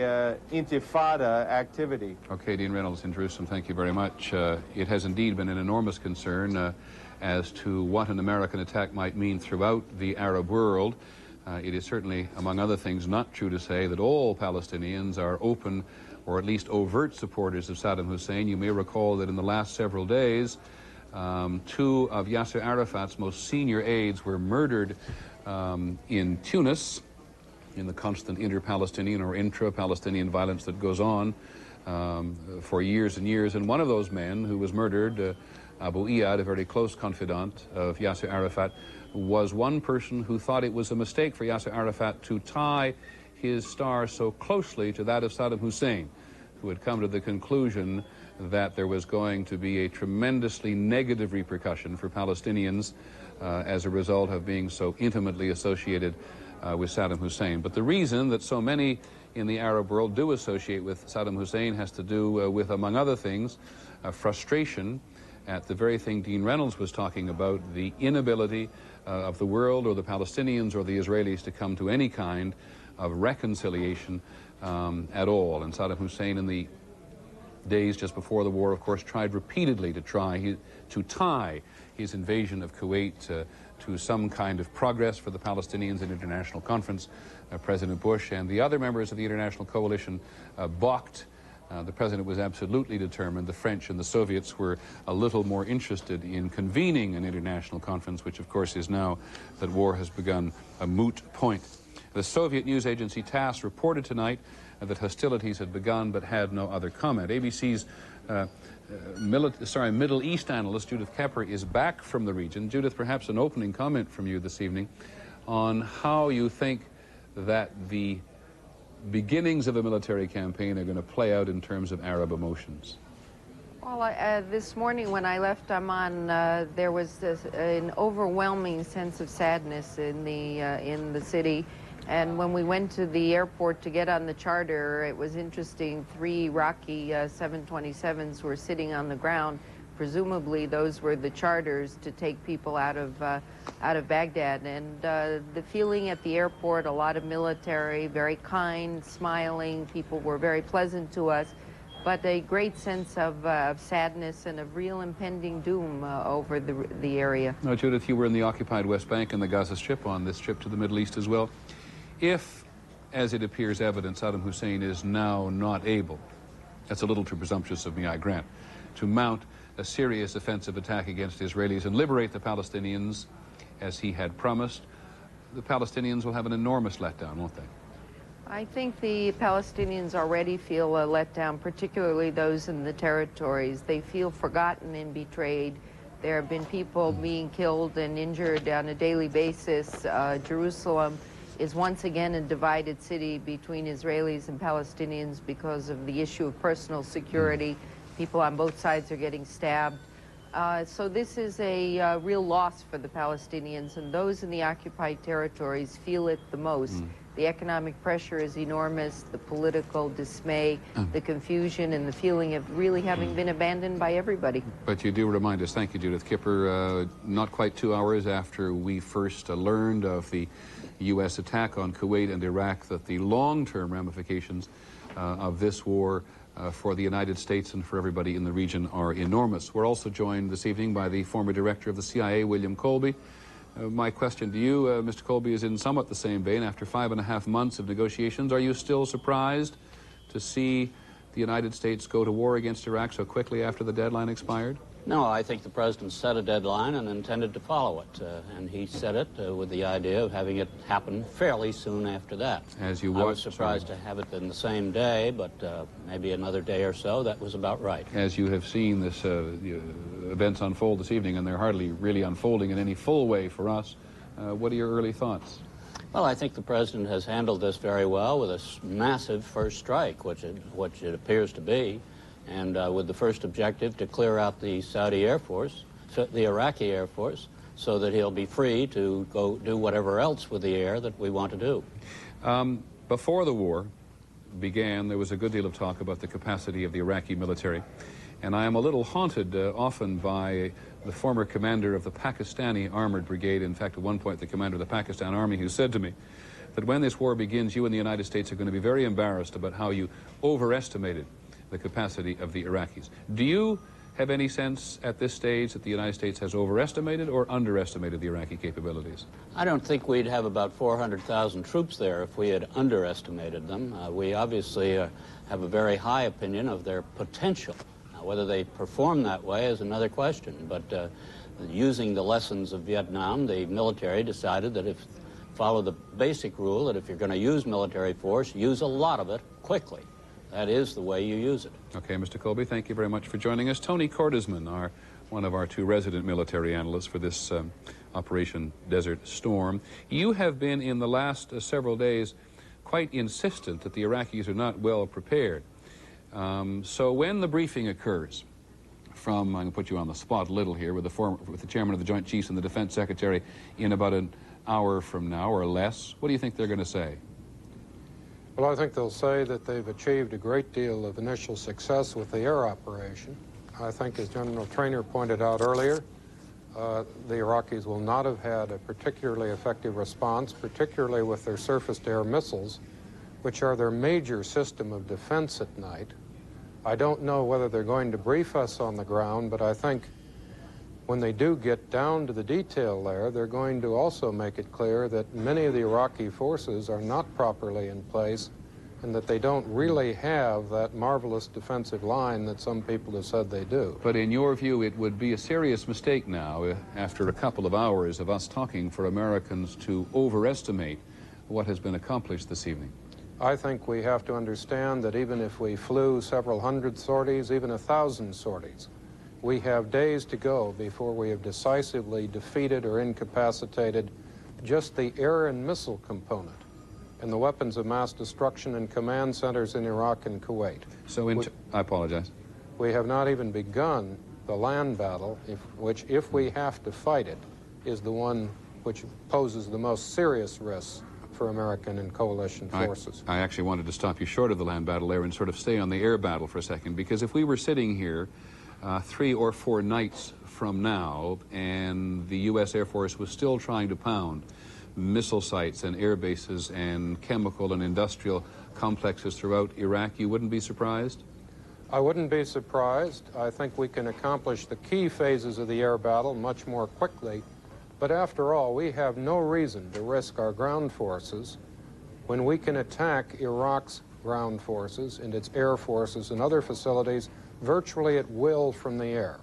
intifada activity. Okay, Dean Reynolds in Jerusalem, thank you very much. It has indeed been an enormous concern as to what an American attack might mean throughout the Arab world. It is certainly, among other things, not true to say that all Palestinians are open or at least overt supporters of Saddam Hussein. You may recall that in the last several days, two of Yasser Arafat's most senior aides were murdered in Tunis, in the constant inter-Palestinian or intra-Palestinian violence that goes on for years and years. And one of those men who was murdered, Abu Iyad, a very close confidant of Yasser Arafat, was one person who thought it was a mistake for Yasser Arafat to tie his star so closely to that of Saddam Hussein, who had come to the conclusion that there was going to be a tremendously negative repercussion for Palestinians as a result of being so intimately associated with Saddam Hussein. But the reason that so many in the Arab world do associate with Saddam Hussein has to do with, among other things, frustration at the very thing Dean Reynolds was talking about, the inability of the world or the Palestinians or the Israelis to come to any kind of reconciliation at all. And Saddam Hussein, in the days just before the war, of course, tried repeatedly to tie his invasion of Kuwait to some kind of progress for the Palestinians in international conference. President Bush and the other members of the international coalition balked. The president was absolutely determined. The French and the Soviets were a little more interested in convening an international conference, which of course is now that war has begun a moot point. The Soviet news agency TASS reported tonight that hostilities had begun but had no other comment. ABC's Middle East analyst Judith Kepper is back from the region. Judith, perhaps an opening comment from you this evening on how you think that the beginnings of a military campaign are going to play out in terms of Arab emotions. Well, this morning when I left Amman, there was an overwhelming sense of sadness in the city. And when we went to the airport to get on the charter, it was interesting. 3 Iraqi 727s were sitting on the ground. Presumably, those were the charters to take people out of Baghdad. And the feeling at the airport, a lot of military, very kind, smiling. People were very pleasant to us, but a great sense of sadness and of real impending doom over the area. Now, Judith, you were in the occupied West Bank and the Gaza Strip on this trip to the Middle East as well. If, as it appears evident, Saddam Hussein is now not able, that's a little too presumptuous of me, I grant, to mount a serious offensive attack against Israelis and liberate the Palestinians as he had promised, the Palestinians will have an enormous letdown, won't they? I think the Palestinians already feel a letdown, particularly those in the territories. They feel forgotten and betrayed. There have been people being killed and injured on a daily basis. Jerusalem is once again a divided city between Israelis and Palestinians because of the issue of personal security. People on both sides are getting stabbed. So this is a real loss for the Palestinians, and those in the occupied territories feel it the most. The economic pressure is enormous, the political dismay, the confusion, and the feeling of really having been abandoned by everybody. But you do remind us, thank you, Judith Kipper, not quite 2 hours after we first learned of the U.S. attack on Kuwait and Iraq, that the long-term ramifications of this war for the United States and for everybody in the region are enormous. We're also joined this evening by the former director of the CIA, William Colby. My question to you, Mr. Colby, is in somewhat the same vein. After 5.5 months of negotiations, are you still surprised to see the United States go to war against Iraq so quickly after the deadline expired? No, I think the president set a deadline and intended to follow it, and he set it with the idea of having it happen fairly soon after that. As you I was surprised to have it in the same day, but maybe another day or so, that was about right. As you have seen this events unfold this evening, and they're hardly really unfolding in any full way for us, what are your early thoughts? Well, I think the president has handled this very well with a massive first strike, which it appears to be. And with the first objective to clear out the Saudi Air Force, the Iraqi Air Force, so that he'll be free to go do whatever else with the air that we want to do. Before the war began, there was a good deal of talk about the capacity of the Iraqi military. And I am a little haunted often by the former commander of the Pakistani Armored Brigade, in fact, at one point, the commander of the Pakistan Army, who said to me that when this war begins, you in the United States are going to be very embarrassed about how you overestimated the capacity of the Iraqis. Do you have any sense at this stage that the United States has overestimated or underestimated the Iraqi capabilities? I don't think we'd have about 400,000 troops there if we had underestimated them. We obviously have a very high opinion of their potential. Now, whether they perform that way is another question, but using the lessons of Vietnam, the military decided that follow the basic rule that if you're going to use military force, use a lot of it quickly. That is the way you use it. Okay, Mr. Colby, thank you very much for joining us. Tony Cordesman, one of our 2 resident military analysts for this Operation Desert Storm. You have been, in the last several days, quite insistent that the Iraqis are not well prepared. So when the briefing occurs from, I'm going to put you on the spot a little here, with the chairman of the Joint Chiefs and the Defense Secretary in about an hour from now or less, what do you think they're going to say? Well, I think they'll say that they've achieved a great deal of initial success with the air operation. I think, as General Trainer pointed out earlier, the Iraqis will not have had a particularly effective response, particularly with their surface-to-air missiles, which are their major system of defense at night. I don't know whether they're going to brief us on the ground, but I think when they do get down to the detail there, they're going to also make it clear that many of the Iraqi forces are not properly in place and that they don't really have that marvelous defensive line that some people have said they do. But in your view, it would be a serious mistake now, after a couple of hours of us talking, for Americans to overestimate what has been accomplished this evening. I think we have to understand that even if we flew several hundred sorties, even 1,000 sorties, we have days to go before we have decisively defeated or incapacitated just the air and missile component and the weapons of mass destruction and command centers in Iraq and Kuwait. So I apologize. We have not even begun the land battle, which, if we have to fight it, is the one which poses the most serious risks for American and coalition forces. I actually wanted to stop you short of the land battle there and sort of stay on the air battle for a second, because if we were sitting here 3 or 4 nights from now and the U.S. Air Force was still trying to pound missile sites and air bases and chemical and industrial complexes throughout Iraq, you wouldn't be surprised? I wouldn't be surprised. I think we can accomplish the key phases of the air battle much more quickly. But after all, we have no reason to risk our ground forces when we can attack Iraq's ground forces and its air forces and other facilities virtually at will from the air.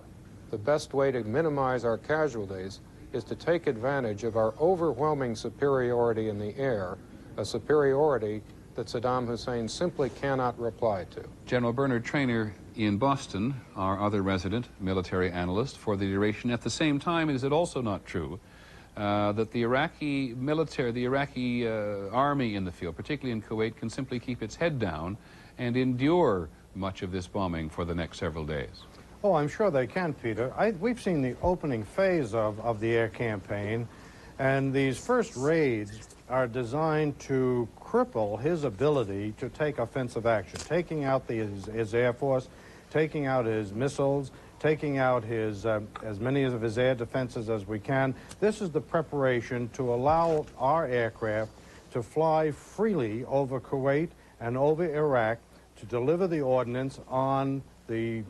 The best way to minimize our casualties is to take advantage of our overwhelming superiority in the air, a superiority that Saddam Hussein simply cannot reply to. General Bernard Trainer in Boston, our other resident military analyst for the duration. At the same time, is it also not true that the Iraqi military, the Iraqi army in the field, particularly in Kuwait, can simply keep its head down and endure much of this bombing for the next several days? Oh, I'm sure they can, Peter. We've seen the opening phase of the air campaign, and these first raids are designed to cripple his ability to take offensive action, taking out his Air Force, taking out his missiles, taking out as many of his air defenses as we can. This is the preparation to allow our aircraft to fly freely over Kuwait and over Iraq to deliver the ordnance on the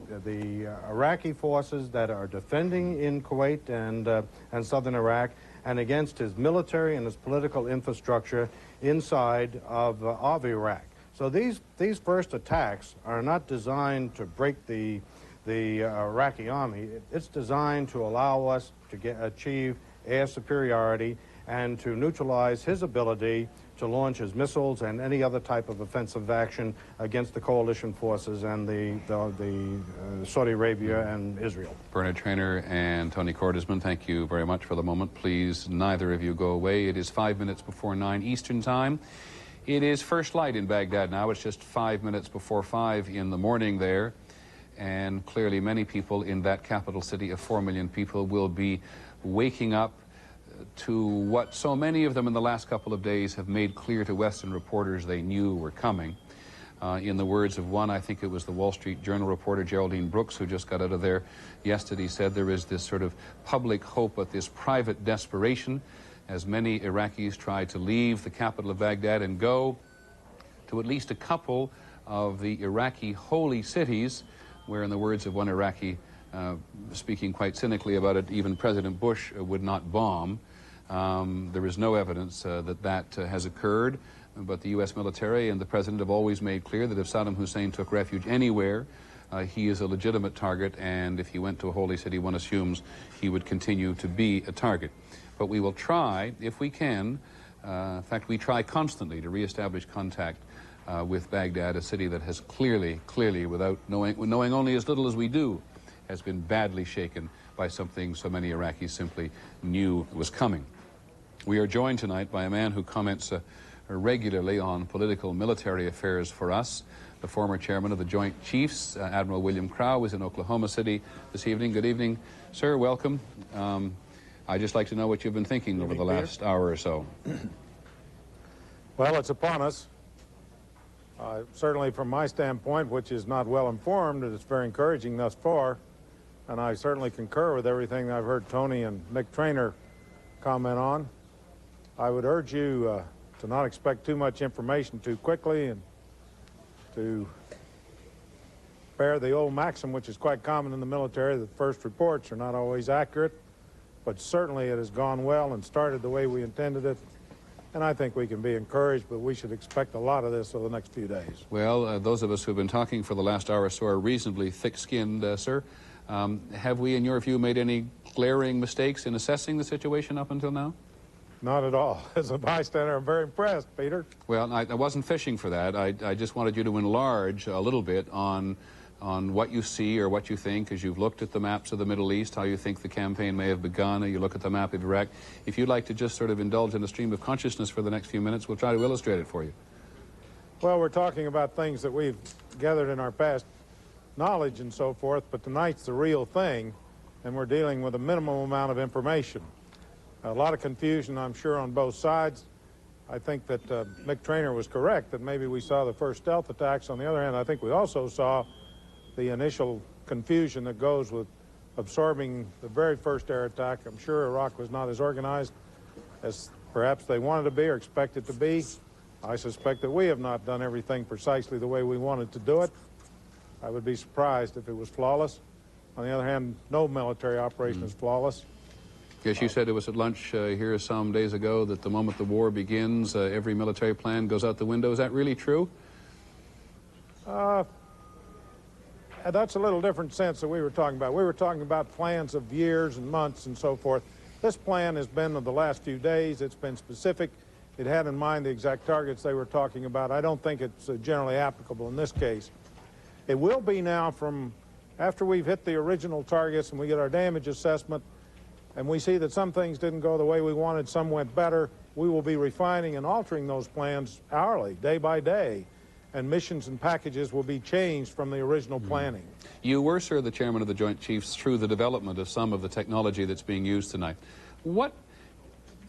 Iraqi forces that are defending in Kuwait and southern Iraq, and against his military and his political infrastructure inside of Iraq. So these first attacks are not designed to break the Iraqi army. It's designed to allow us to achieve air superiority and to neutralize his ability to launch his missiles and any other type of offensive action against the coalition forces and the Saudi Arabia and Israel. Bernard Trainer and Tony Cordesman, thank you very much for the moment. Please, neither of you go away. It is 5 minutes before 9 Eastern Time. It is first light in Baghdad now. It's just 5 minutes before 5 in the morning there. And clearly many people in that capital city of 4 million people will be waking up to what so many of them in the last couple of days have made clear to Western reporters they knew were coming. In the words of one, I think it was the Wall Street Journal reporter Geraldine Brooks, who just got out of there yesterday, said there is this sort of public hope, but this private desperation, as many Iraqis try to leave the capital of Baghdad and go to at least a couple of the Iraqi holy cities, where, in the words of one Iraqi, speaking quite cynically about it, even President Bush would not bomb. There is no evidence that has occurred, but the U.S. military and the President have always made clear that if Saddam Hussein took refuge anywhere, he is a legitimate target, and if he went to a holy city, one assumes he would continue to be a target. But we will try, if we can, in fact, we try constantly to reestablish contact with Baghdad, a city that has clearly, without knowing only as little as we do, has been badly shaken by something so many Iraqis simply knew was coming. We are joined tonight by a man who comments regularly on political military affairs for us. The former chairman of the Joint Chiefs, Admiral William Crowe, is in Oklahoma City this evening. Good evening, sir. Welcome. I'd just like to know what you've been thinking over the last hour or so. Well, it's upon us. Certainly from my standpoint, which is not well informed, it's very encouraging thus far. And I certainly concur with everything I've heard Tony and Mick Traynor comment on. I would urge you to not expect too much information too quickly and to bear the old maxim, which is quite common in the military, that first reports are not always accurate, but certainly it has gone well and started the way we intended it. And I think we can be encouraged, but we should expect a lot of this over the next few days. Well, those of us who have been talking for the last hour or so are reasonably thick-skinned, sir. Have we, in your view, made any glaring mistakes in assessing the situation up until now? Not at all. As a bystander, I'm very impressed, Peter. Well, I wasn't fishing for that. I just wanted you to enlarge a little bit on what you see or what you think as you've looked at the maps of the Middle East, how you think the campaign may have begun, or you look at the map of Iraq. If you'd like to just sort of indulge in a stream of consciousness for the next few minutes, we'll try to illustrate it for you. Well, we're talking about things that we've gathered in our past knowledge and so forth, but tonight's the real thing, and we're dealing with a minimum amount of information. A lot of confusion, I'm sure, on both sides. I think that Mick Traynor was correct that maybe we saw the first stealth attacks. On the other hand, I think we also saw the initial confusion that goes with absorbing the very first air attack. I'm sure Iraq was not as organized as perhaps they wanted to be or expected to be. I suspect that we have not done everything precisely the way we wanted to do it. I would be surprised if it was flawless. On the other hand, no military operation is flawless. Yes, you said it was at lunch here some days ago that the moment the war begins, every military plan goes out the window. Is that really true? That's a little different sense that we were talking about. We were talking about plans of years and months and so forth. This plan has been of the last few days. It's been specific. It had in mind the exact targets they were talking about. I don't think it's generally applicable in this case. It will be now from after we've hit the original targets and we get our damage assessment and we see that some things didn't go the way we wanted, some went better, we will be refining and altering those plans hourly, day by day, and missions and packages will be changed from the original planning. You were, sir, the chairman of the Joint Chiefs through the development of some of the technology that's being used tonight. What,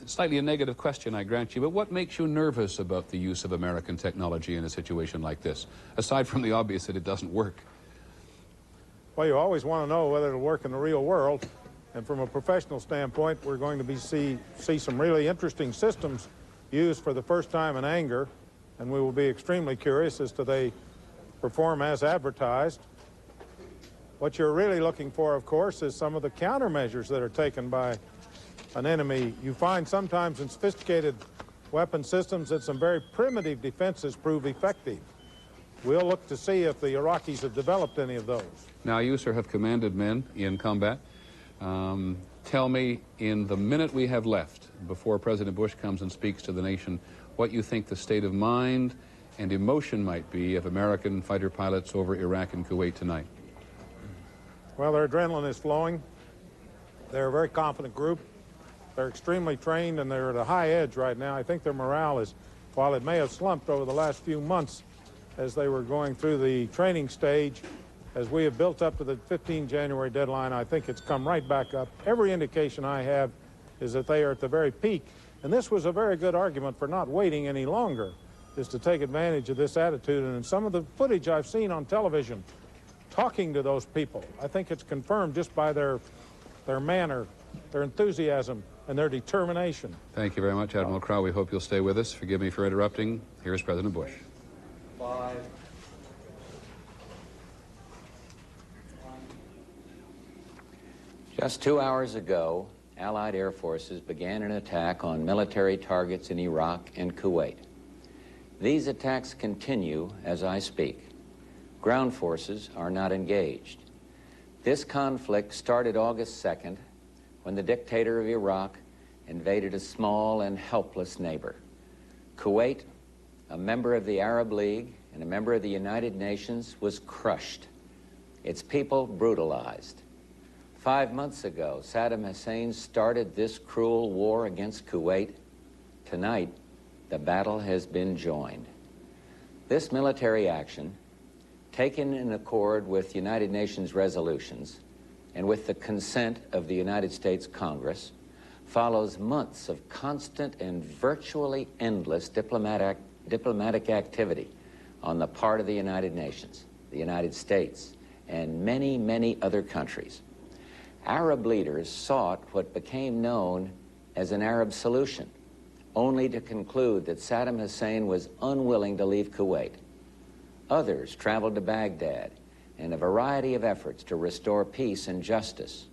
slightly a negative question, I grant you, but what makes you nervous about the use of American technology in a situation like this, aside from the obvious that it doesn't work? Well, you always want to know whether it'll work in the real world. And from a professional standpoint, we're going to see some really interesting systems used for the first time in anger, and we will be extremely curious as to they perform as advertised. What you're really looking for, of course, is some of the countermeasures that are taken by an enemy. You find sometimes in sophisticated weapon systems that some very primitive defenses prove effective. We'll look to see if the Iraqis have developed any of those. Now, you, sir, have commanded men in combat. Tell me, in the minute we have left before President Bush comes and speaks to the nation, what you think the state of mind and emotion might be of American fighter pilots over Iraq and Kuwait tonight. Well, their adrenaline is flowing. They're a very confident group. They're extremely trained, and they're at a high edge right now. I think their morale is, while it may have slumped over the last few months as they were going through the training stage, as we have built up to the 15 January deadline, I think it's come right back up. Every indication I have is that they are at the very peak. And this was a very good argument for not waiting any longer, is to take advantage of this attitude. And in some of the footage I've seen on television, talking to those people, I think it's confirmed just by their manner, their enthusiasm, and their determination. Thank you very much, Admiral Crowe. We hope you'll stay with us. Forgive me for interrupting. Here's President Bush. Five. Just 2 hours ago, Allied air forces began an attack on military targets in Iraq and Kuwait. These attacks continue as I speak. Ground forces are not engaged. This conflict started August 2nd when the dictator of Iraq invaded a small and helpless neighbor. Kuwait, a member of the Arab League and a member of the United Nations, was crushed. Its people brutalized. 5 months ago, Saddam Hussein started this cruel war against Kuwait. Tonight, the battle has been joined. This military action, taken in accord with United Nations resolutions and with the consent of the United States Congress, follows months of constant and virtually endless diplomatic activity on the part of the United Nations, the United States, and many, many other countries. Arab leaders sought what became known as an Arab solution, only to conclude that Saddam Hussein was unwilling to leave Kuwait. Others traveled to Baghdad in a variety of efforts to restore peace and justice.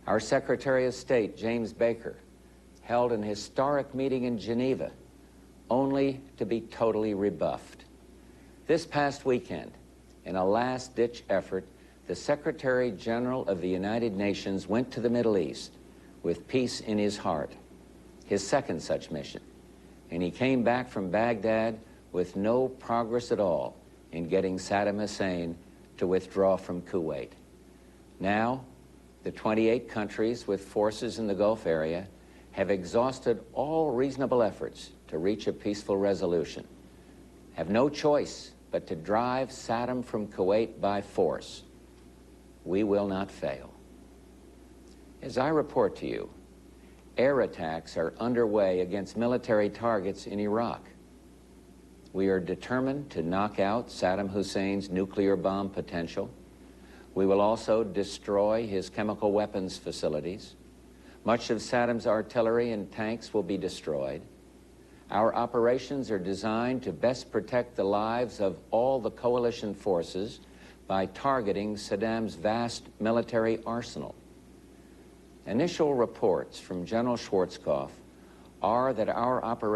Our Secretary of State, James Baker, held an historic meeting in Geneva, only to be totally rebuffed. This past weekend, in a last-ditch effort, the Secretary General of the United Nations went to the Middle East with peace in his heart, his second such mission, and he came back from Baghdad with no progress at all in getting Saddam Hussein to withdraw from Kuwait. Now, the 28 countries with forces in the Gulf area have exhausted all reasonable efforts to reach a peaceful resolution, have no choice but to drive Saddam from Kuwait by force. We will not fail. As I report to you, air attacks are underway against military targets in Iraq. We are determined to knock out Saddam Hussein's nuclear bomb potential. We will also destroy his chemical weapons facilities. Much of Saddam's artillery and tanks will be destroyed. Our operations are designed to best protect the lives of all the coalition forces by targeting Saddam's vast military arsenal. Initial reports from General Schwarzkopf are that our operation